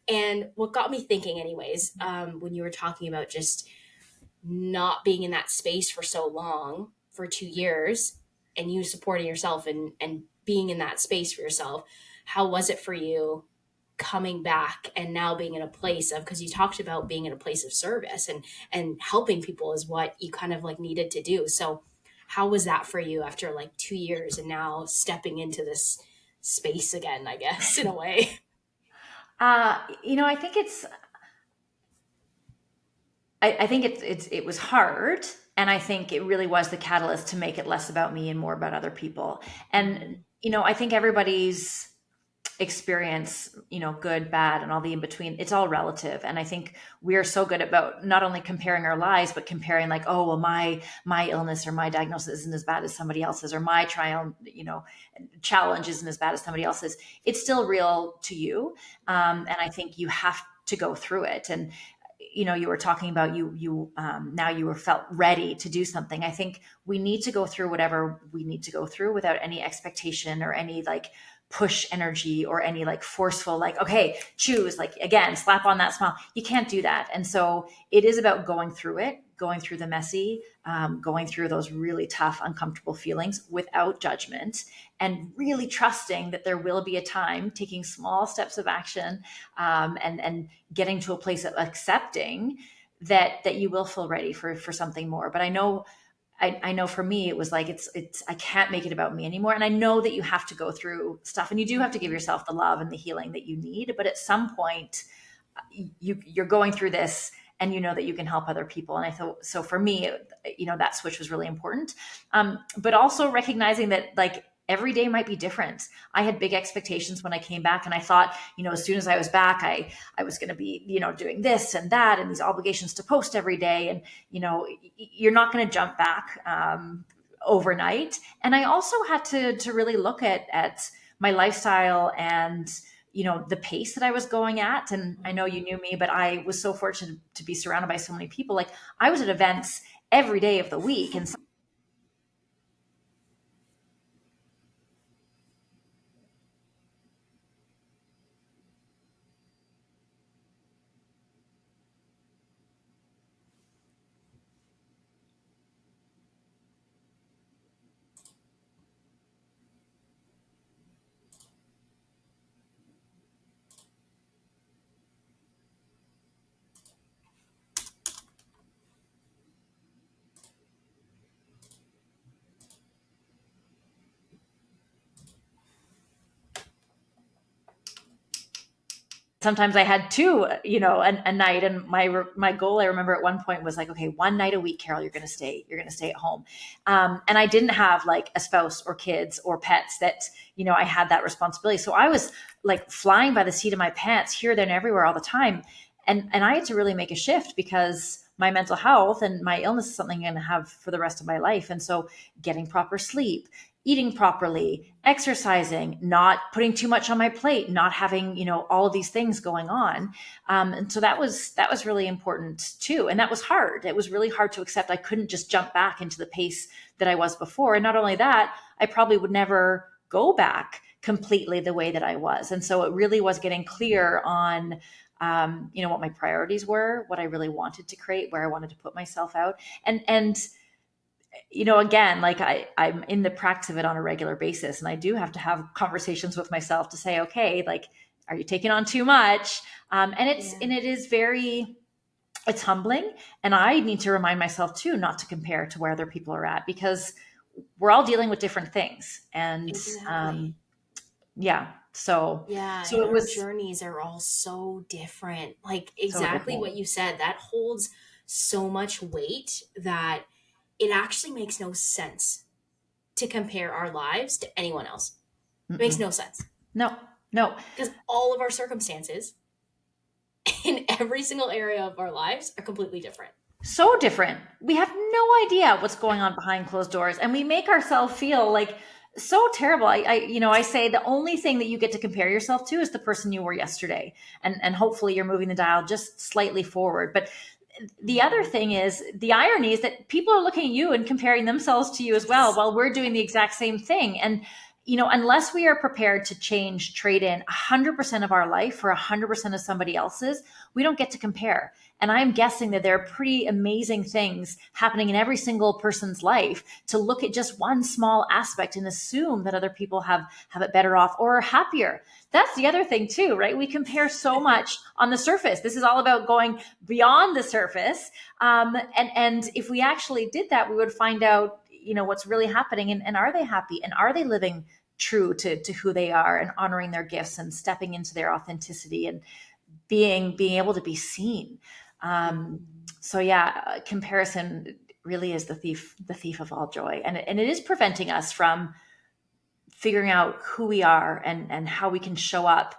And what got me thinking, anyways, when you were talking about just not being in that space for so long, for 2 years, and you supporting yourself and being in that space for yourself, how was it for you coming back and now being in a place of, because you talked about being in a place of service and helping people is what you kind of like needed to do. So how was that for you after like 2 years and now stepping into this space again, I guess, in a way? I think it was hard, and I think it really was the catalyst to make it less about me and more about other people. And Mm, I think everybody's experience, good, bad, and all the in between, it's all relative. And I think we're so good about not only comparing our lives, but comparing, like, oh well, my illness or my diagnosis isn't as bad as somebody else's, or my trial, challenge isn't as bad as somebody else's. It's still real to you. And I think you have to go through it. And you were talking about now you were felt ready to do something. I think we need to go through whatever we need to go through without any expectation or any like push energy or any like forceful, like, okay, choose, like, again, slap on that smile. You can't do that. And so it is about going through it, going through the messy, going through those really tough, uncomfortable feelings without judgment, and really trusting that there will be a time, taking small steps of action, and getting to a place of accepting that you will feel ready for something more. But I know for me, it was like, I can't make it about me anymore. And I know that you have to go through stuff, and you do have to give yourself the love and the healing that you need. But at some point, you're going through this, and you know that you can help other people. And I thought, so for me, that switch was really important. But also recognizing that, like, every day might be different. I had big expectations when I came back, and I thought, as soon as I was back, I was going to be, doing this and that, and these obligations to post every day. And, you're not going to jump back overnight. And I also had to really look at my lifestyle and, the pace that I was going at. And I know you knew me, but I was so fortunate to be surrounded by so many people. Like, I was at events every day of the week, and sometimes I had two, a night. And my goal, I remember at one point, was like, okay, one night a week, Carol, you're going to stay at home. And I didn't have like a spouse or kids or pets that, I had that responsibility. So I was like flying by the seat of my pants here, there, and everywhere all the time. And I had to really make a shift, because my mental health and my illness is something I'm going to have for the rest of my life. And so getting proper sleep, eating properly, exercising, not putting too much on my plate, not having, all of these things going on. And so that was really important too. And that was hard. It was really hard to accept. I couldn't just jump back into the pace that I was before. And not only that, I probably would never go back completely the way that I was. And so it really was getting clear on, what my priorities were, what I really wanted to create, where I wanted to put myself out. And again, like I'm in the practice of it on a regular basis. And I do have to have conversations with myself to say, okay, like, are you taking on too much? And it is it's humbling. And I need to remind myself too, not to compare to where other people are at, because we're all dealing with different things. And Exactly. so And it our was journeys are all so different. Like so exactly different. what you said, that holds so much weight that it actually makes no sense to compare our lives to anyone else. It makes Mm-mm. no sense No, no. because all of our circumstances in every single area of our lives are completely different. So different. We have no idea what's going on behind closed doors, and we make ourselves feel like so terrible. I say the only thing that you get to compare yourself to is the person you were yesterday, and hopefully you're moving the dial just slightly forward. But the other thing is, the irony is that people are looking at you and comparing themselves to you as well, Yes. while we're doing the exact same thing. And unless we are prepared to trade in 100% of our life for 100% of somebody else's, we don't get to compare. And I'm guessing that there are pretty amazing things happening in every single person's life to look at just one small aspect and assume that other people have it better off or are happier. That's the other thing too, right? We compare so much on the surface. This is all about going beyond the surface. And if we actually did that, we would find out, what's really happening, and are they happy, and are they living true to who they are, and honoring their gifts and stepping into their authenticity and being able to be seen. So yeah, comparison really is the thief of all joy, and it is preventing us from figuring out who we are and how we can show up,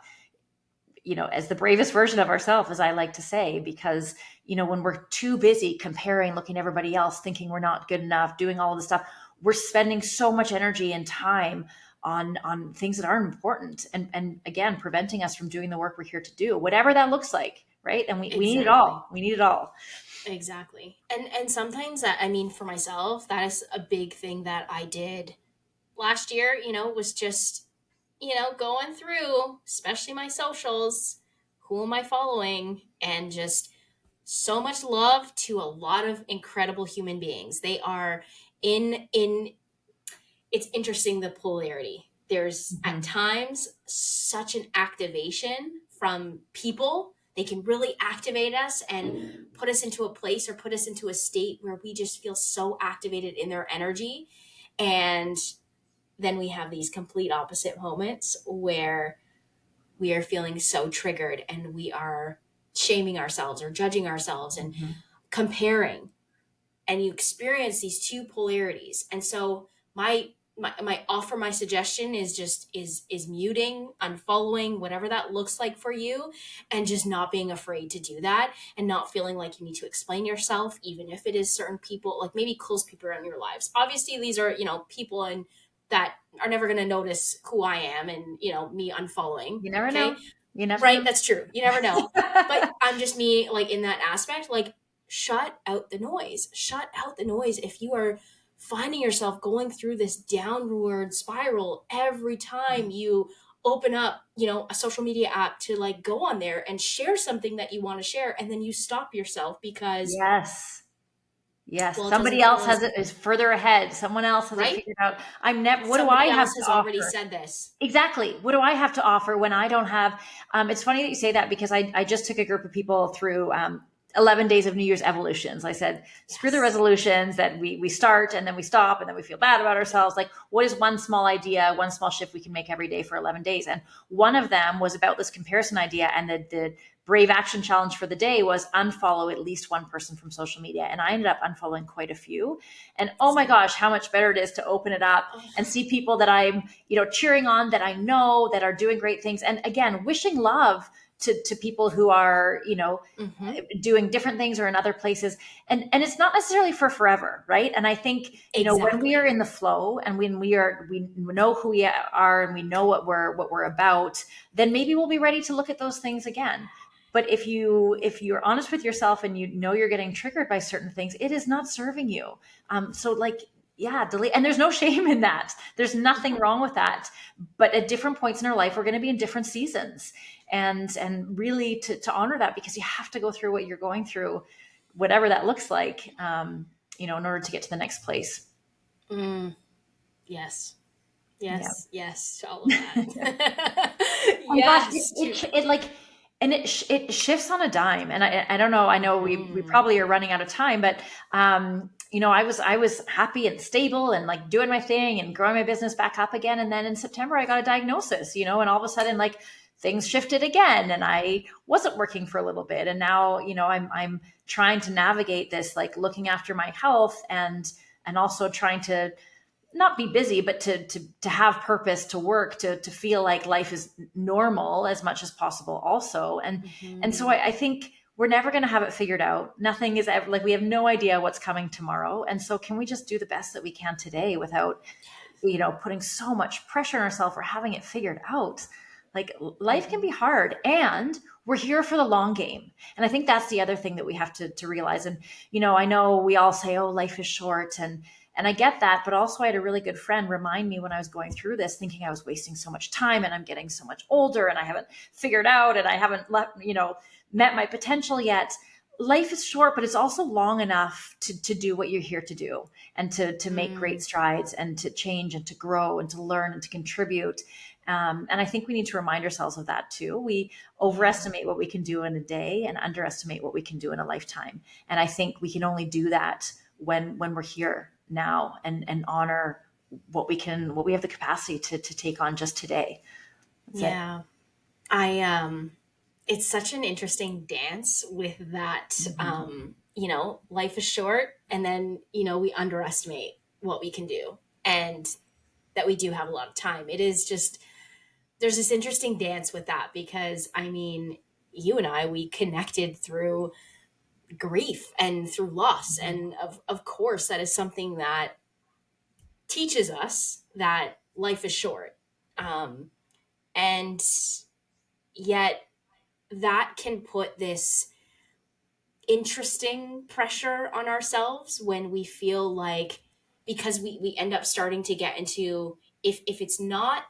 as the bravest version of ourselves, as I like to say, because, when we're too busy comparing, looking at everybody else, thinking we're not good enough, doing all of this stuff, we're spending so much energy and time on things that aren't important, and again, preventing us from doing the work we're here to do, whatever that looks like. Right. And we need it Exactly. all. We need it all. Exactly. And sometimes that, I mean, for myself, that is a big thing that I did last year, was just, going through, especially my socials, who am I following, and just so much love to a lot of incredible human beings. They are in it's interesting, the polarity. There's at times such an activation from people. They can really activate us and put us into a place or put us into a state where we just feel so activated in their energy. And then we have these complete opposite moments where we are feeling so triggered and we are shaming ourselves or judging ourselves and comparing. And you experience these two polarities. And so my suggestion is just is muting, unfollowing, whatever that looks like for you, and just not being afraid to do that, and not feeling like you need to explain yourself, even if it is certain people, like maybe close people in your lives. Obviously these are, people and that are never going to notice who I am, and me unfollowing. You never Okay. know. You never Right, know. that's true, you never know. But I'm just me, like, in that aspect, like, shut out the noise. Shut out the noise. If you are finding yourself going through this downward spiral every time you open up, a social media app to, like, go on there and share something that you want to share, and then you stop yourself because, Yes. Yes. well, it Somebody doesn't feel else as is further ahead. Someone else has it right. figured out. What do I Somebody have else to has already offer? said this. Exactly. What do I have to offer when I don't have? It's funny that you say that, because I just took a group of people through 11 days of New Year's evolutions. I said, screw the Yes. resolutions that we start and then we stop and then we feel bad about ourselves. Like, what is one small idea, one small shift we can make every day for 11 days? And one of them was about this comparison idea. And the brave action challenge for the day was unfollow at least one person from social media. And I ended up unfollowing quite a few. And oh my gosh, how much better it is to open it up Oh, and see people that I'm, cheering on, that I know that are doing great things. And again, wishing love to people who are, doing different things or in other places. And it's not necessarily for forever. Right. And I think, when we are exactly. in the flow, and when we know who we are, and we know what we're about, then maybe we'll be ready to look at those things again. But if you're honest with yourself and you're getting triggered by certain things, it is not serving you. So, like, yeah, delete. And there's no shame in that. There's nothing wrong with that. But at different points in our life, we're going to be in different seasons, and really to honor that, because you have to go through what you're going through, whatever that looks like, in order to get to the next place. Mm, yes. Yeah. Yes. Yes. To all of that. Oh gosh, Yes. it like, and it shifts on a dime. And I don't know. I know we Mhm. probably are running out of time, but I was happy and stable and like doing my thing and growing my business back up again. And then in September, I got a diagnosis. And all of a sudden, like, things shifted again, and I wasn't working for a little bit. And now, I'm trying to navigate this, like looking after my health, and also trying to not be busy, but to have purpose, to work, to feel like life is normal as much as possible also. And so Mhm. I think we're never going to have it figured out. Nothing is ever, like, we have no idea what's coming tomorrow. And so can we just do the best that we can today without, putting so much pressure on ourselves or having it figured out? Like, life can be Mhm. hard, and we're here for the long game. And I think that's the other thing that we have to realize. And, I know we all say, oh, life is short, and I get that, but also I had a really good friend remind me when I was going through this, thinking I was wasting so much time, and I'm getting so much older, and I haven't figured out, and I haven't met my potential yet. Life is short, but it's also long enough to do what you're here to do, and to make great Mm. strides, and to change, and to grow, and to learn, and to contribute. And I think we need to remind ourselves of that too. We Yeah. overestimate what we can do in a day and underestimate what we can do in a lifetime. And I think we can only do that when we're here now, and honor what we have the capacity to take on just today. That's it. Yeah. I it's such an interesting dance with that. Mhm. Life is short, and then, we underestimate what we can do, and that we do have a lot of time. It is just, there's this interesting dance with that, because I mean, you and I, we connected through grief and through loss. And of course, that is something that teaches us that life is short. Um, and yet, that can put this interesting pressure on ourselves when we feel like, because we end up starting to get into, if it's not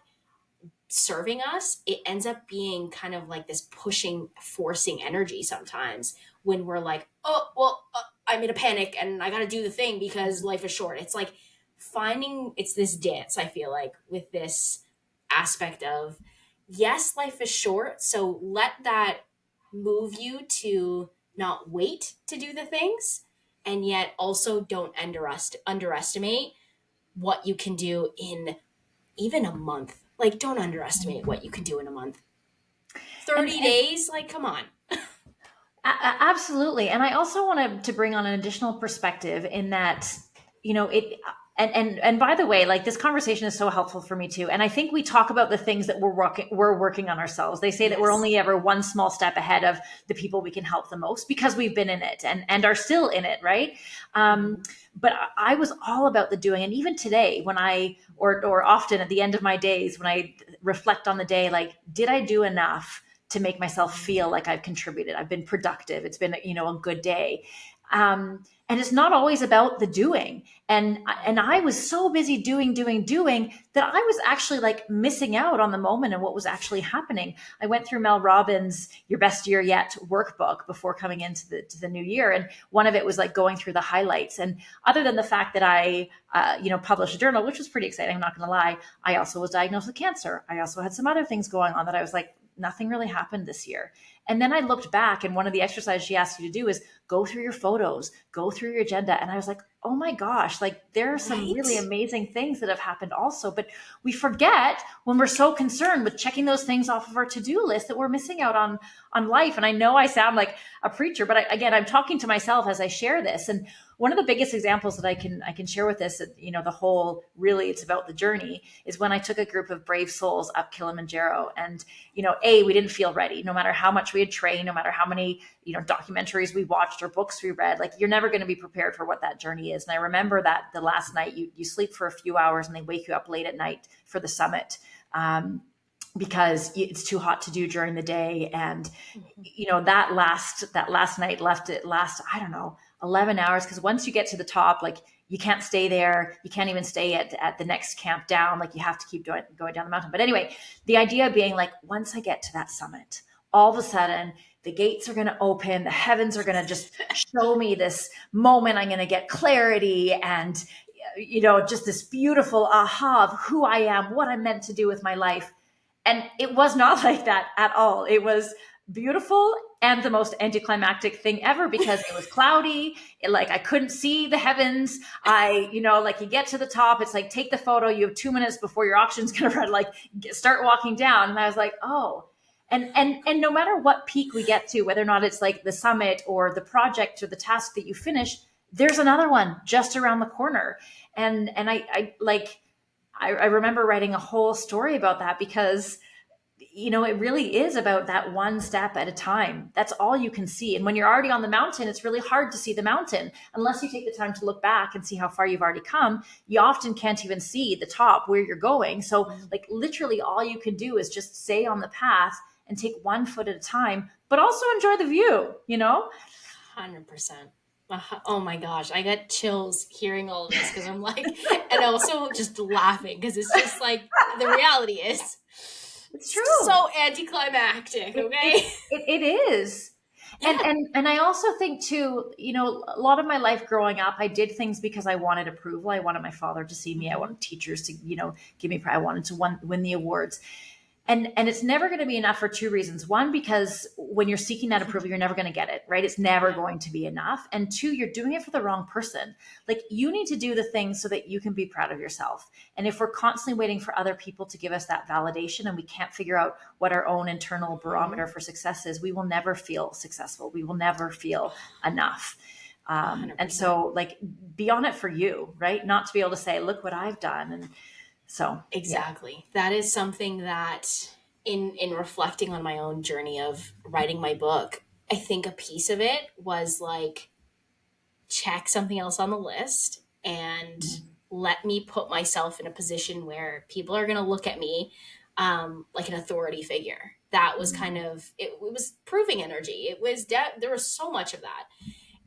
serving us, it ends up being kind of like this pushing, forcing energy sometimes, when we're like, oh, well, I'm in a panic and I got to do the thing because life is short. It's like it's this dance, I feel like, with this aspect of, yes, life is short. So let that move you to not wait to do the things. And yet also don't underestimate what you can do in even a month. Like, don't underestimate what you can do in a month. and 30 and days, like, come on. Absolutely. And I also want to bring on an additional perspective in that, it, and by the way, like, this conversation is so helpful for me too. And I think we talk about the things that we're working on ourselves. They say that we're Yes. only ever one small step ahead of the people we can help the most, because we've been in it, and are still in it. Right. Um, Mhm. but I was all about the doing. And even today, when or often at the end of my days, when I reflect on the day, like, did I do enough to make myself feel like I've contributed? I've been productive. It's been, a good day. And it's not always about the doing. And I was so busy doing that I was actually like missing out on the moment and what was actually happening. I went through Mel Robbins' Your Best Year Yet workbook before coming into the new year, and one of it was like going through the highlights. And other than the fact that I published a journal, which was pretty exciting, I'm not going to lie, I also was diagnosed with cancer. I also had some other things going on that I was like, nothing really happened this year. And then I looked back, and one of the exercises she asked you to do is go through your photos, go through your agenda. And I was like, oh my gosh, like, there are some really Right? amazing things that have happened also. But we forget, when we're so concerned with checking those things off of our to-do list, that we're missing out on life. And I know I sound like a preacher, but again, I'm talking to myself as I share this. And one of the biggest examples that I can share with this, the whole, really, it's about the journey, is when I took a group of brave souls up Kilimanjaro. And we didn't feel ready, no matter how much we had trained, no matter how many documentaries we watched or books we read. Like, you're never going to be prepared for what that journey is. And I remember that the last night, you sleep for a few hours, and they wake you up late at night for the summit. Because it's too hot to do during the day. And Mhm. that last night left it last, I don't know, 11 hours. Because once you get to the top, like, you can't stay there. You can't even stay at the next camp down. Like you have to keep going down the mountain. But anyway, the idea being like, once I get to that summit, all of a sudden the gates are going to open, the heavens are going to just show me this moment. I'm going to get clarity and, just this beautiful aha of who I am, what I'm meant to do with my life. And it was not like that at all. It was beautiful and the most anticlimactic thing ever because it was cloudy. I couldn't see the heavens. You get to the top, it's like, take the photo. You have 2 minutes before your auction's going to run, start walking down. And I was like, oh, and no matter what peak we get to, whether or not it's like the summit or the project or the task that you finish, there's another one just around the corner. And I remember writing a whole story about that because, it really is about that one step at a time. That's all you can see. And when you're already on the mountain, it's really hard to see the mountain unless you take the time to look back and see how far you've already come. You often can't even see the top where you're going. So literally all you can do is just stay on the path and take 1 foot at a time, but also enjoy the view, 100%. Oh my gosh, I got chills hearing all of this because I'm like, and also just laughing because it's just like the reality is. It's true. So anticlimactic, okay? It is. Yeah. And I also think too, a lot of my life growing up, I did things because I wanted approval. I wanted my father to see me. I wanted teachers to, give me, I wanted to win the awards. And it's never going to be enough for 2 reasons. 1, because when you're seeking that approval, you're never going to get it, right? It's never going to be enough. And 2, you're doing it for the wrong person. You need to do the things so that you can be proud of yourself. And if we're constantly waiting for other people to give us that validation and we can't figure out what our own internal barometer for success is, we will never feel successful. We will never feel enough. And so be on it for you, right? Not to be able to say, look what I've done. And so exactly. Yeah. That is something that in reflecting on my own journey of writing my book, I think a piece of it was check something else on the list and let me put myself in a position where people are going to look at me like an authority figure. That was kind of, it was proving energy. It was, there was so much of that.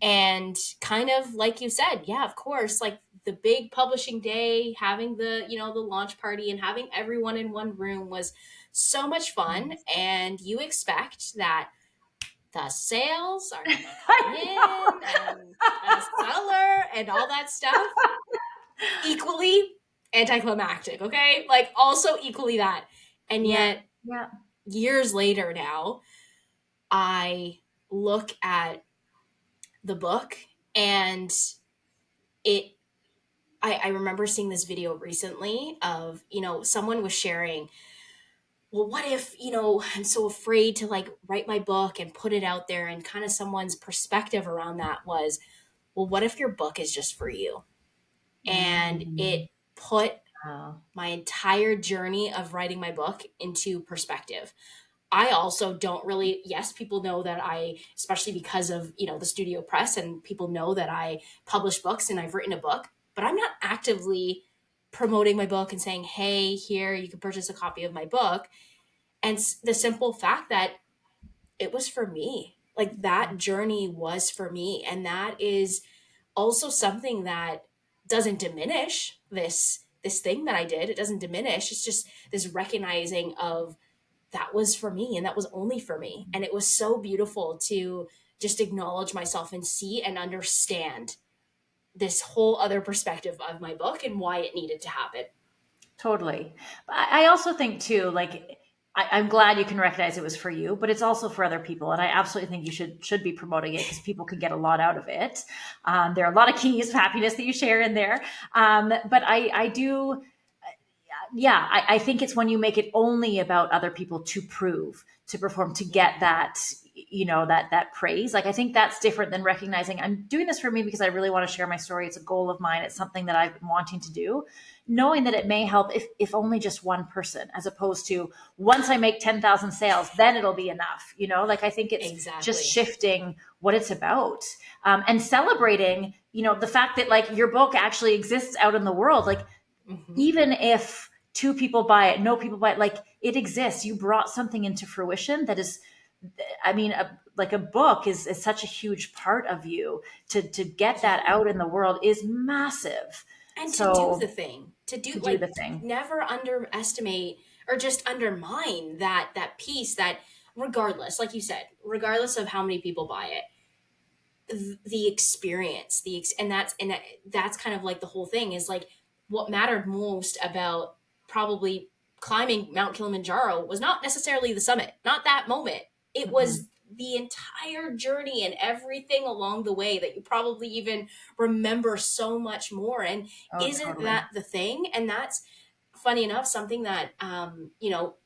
And kind of like you said, yeah, of course, the big publishing day, having the, the launch party and having everyone in one room was so much fun. And you expect that the sales are going to come in and a seller and all that stuff. Equally anticlimactic, okay? Also equally that. And yet, years later now, I look at the book and I remember seeing this video recently of, someone was sharing, well, what if, I'm so afraid to write my book and put it out there, and kind of someone's perspective around that was, well, what if your book is just for you? And it put my entire journey of writing my book into perspective. I also don't really, yes, people know that I, especially because of, the Studio Press, and people know that I publish books and I've written a book, but I'm not actively promoting my book and saying, hey, here, you can purchase a copy of my book. And the simple fact that it was for me, that journey was for me. And that is also something that doesn't diminish this thing that I did. It doesn't diminish. It's just this recognizing of, that was for me and that was only for me. And it was so beautiful to just acknowledge myself and see and understand this whole other perspective of my book and why it needed to happen. Totally. I also think too, I'm glad you can recognize it was for you, but it's also for other people. And I absolutely think you should be promoting it because people can get a lot out of it. There are a lot of keys of happiness that you share in there. But I do, I think it's when you make it only about other people to prove, to perform, to get that, that praise. I think that's different than recognizing I'm doing this for me because I really want to share my story. It's a goal of mine. It's something that I've been wanting to do, knowing that it may help if only just one person, as opposed to once I make 10,000 sales, then it'll be enough. I think it's just shifting what it's about, and celebrating, the fact that your book actually exists out in the world. Even if 2 people buy it, no people buy it, it exists. You brought something into fruition I mean, like a book is such a huge part of you. To get that out in the world is massive. And to do the So thing, to do the thing. never underestimate or just undermine that piece, that regardless, like you said, regardless of how many people buy it, the experience, that's kind of like the whole thing is like what mattered most about probably climbing Mount Kilimanjaro was not necessarily the summit, not that moment. It was the entire journey and everything along the way that you probably even remember so much more. And isn't Totally. that the thing? And that's funny enough, something that,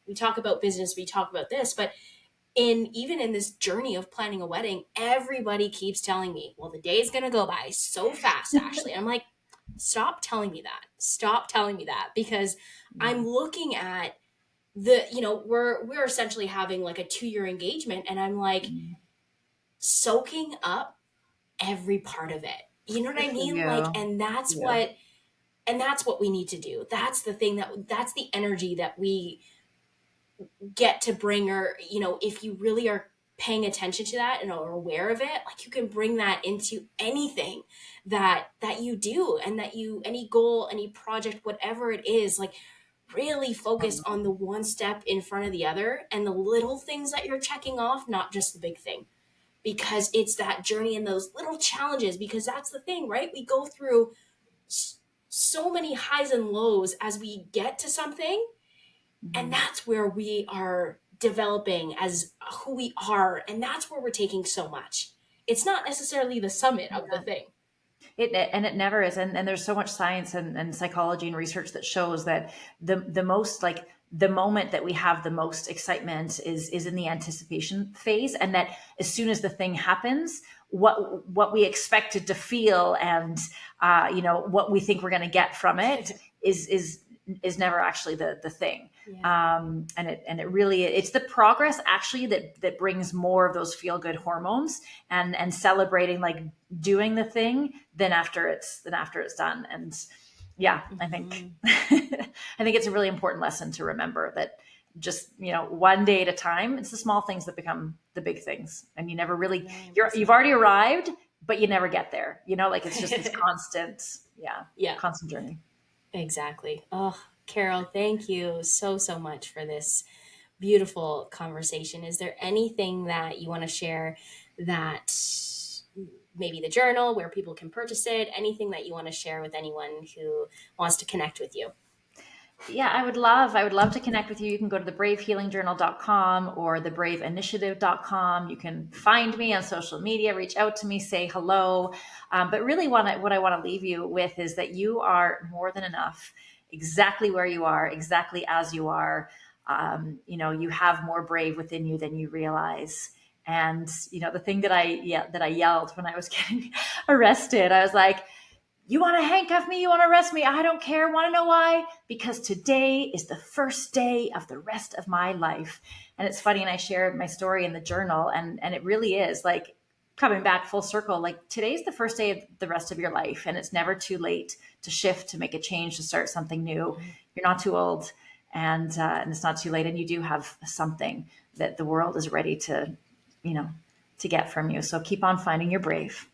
we talk about business, we talk about this, but even in this journey of planning a wedding, everybody keeps telling me, well, the day is going to go by so fast, Ashley. I'm like, stop telling me that. Stop telling me that, because I'm looking at we're essentially having like a 2-year engagement, and I'm like soaking up every part of it. You know what I mean? Like, and that's what we need to do. That's the thing, that's the energy that we get to bring. Or if you really are paying attention to that and are aware of it, like you can bring that into anything that you do, and that you, any goal, any project, whatever it is, like really focus on the one step in front of the other and the little things that you're checking off, not just the big thing, because it's that journey and those little challenges. Because that's the thing, right? We go through so many highs and lows as we get to something. And that's where we are developing as who we are. And that's where we're taking so much. It's not necessarily the summit of the thing. It never is. And there's so much science and psychology and research that shows that the most, like, the moment that we have the most excitement is in the anticipation phase. And that as soon as the thing happens, what we expected to feel and, what we think we're going to get from it is never actually the thing. And it really, it's the progress actually that brings more of those feel good hormones, and celebrating, like, doing the thing than after it's done. And I think I think it's a really important lesson to remember that just, one day at a time, it's the small things that become the big things. And you never really, you've already arrived, but you never get there, like it's just this constant, constant journey. Exactly. Oh, Carol, thank you so much for this beautiful conversation. Is there anything that you want to share, that maybe the journal, where people can purchase it, anything that you want to share with anyone who wants to connect with you? Yeah, I would love to connect with you. You can go to thebravehealingjournal.com or thebraveinitiative.com. You can find me on social media, reach out to me, say hello. But really what I want to leave you with is that you are more than enough, exactly where you are, exactly as you are. You have more brave within you than you realize. And, the thing that I yelled when I was getting arrested, I was like, you want to handcuff me? You want to arrest me? I don't care. Want to know why? Because today is the first day of the rest of my life. And it's funny. And I shared my story in the journal, and it really is like coming back full circle. Like, today's the first day of the rest of your life, and it's never too late to shift, to make a change, to start something new. You're not too old, and it's not too late. And you do have something that the world is ready to, to get from you. So keep on finding your brave.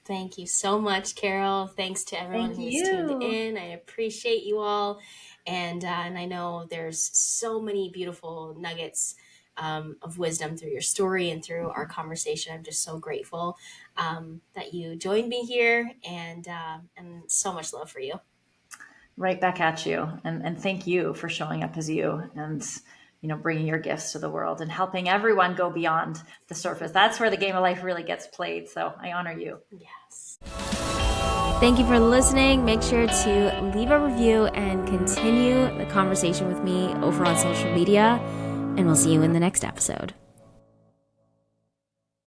Thank you so much, Carol. Thanks to everyone who's tuned in. I appreciate you all. And I know there's so many beautiful nuggets of wisdom through your story and through our conversation. I'm just so grateful that you joined me here, and so much love for you. Right back at you. And thank you for showing up as you, and bringing your gifts to the world and helping everyone go beyond the surface. That's where the game of life really gets played. So I honor you. Yes. Thank you for listening. Make sure to leave a review and continue the conversation with me over on social media. And we'll see you in the next episode.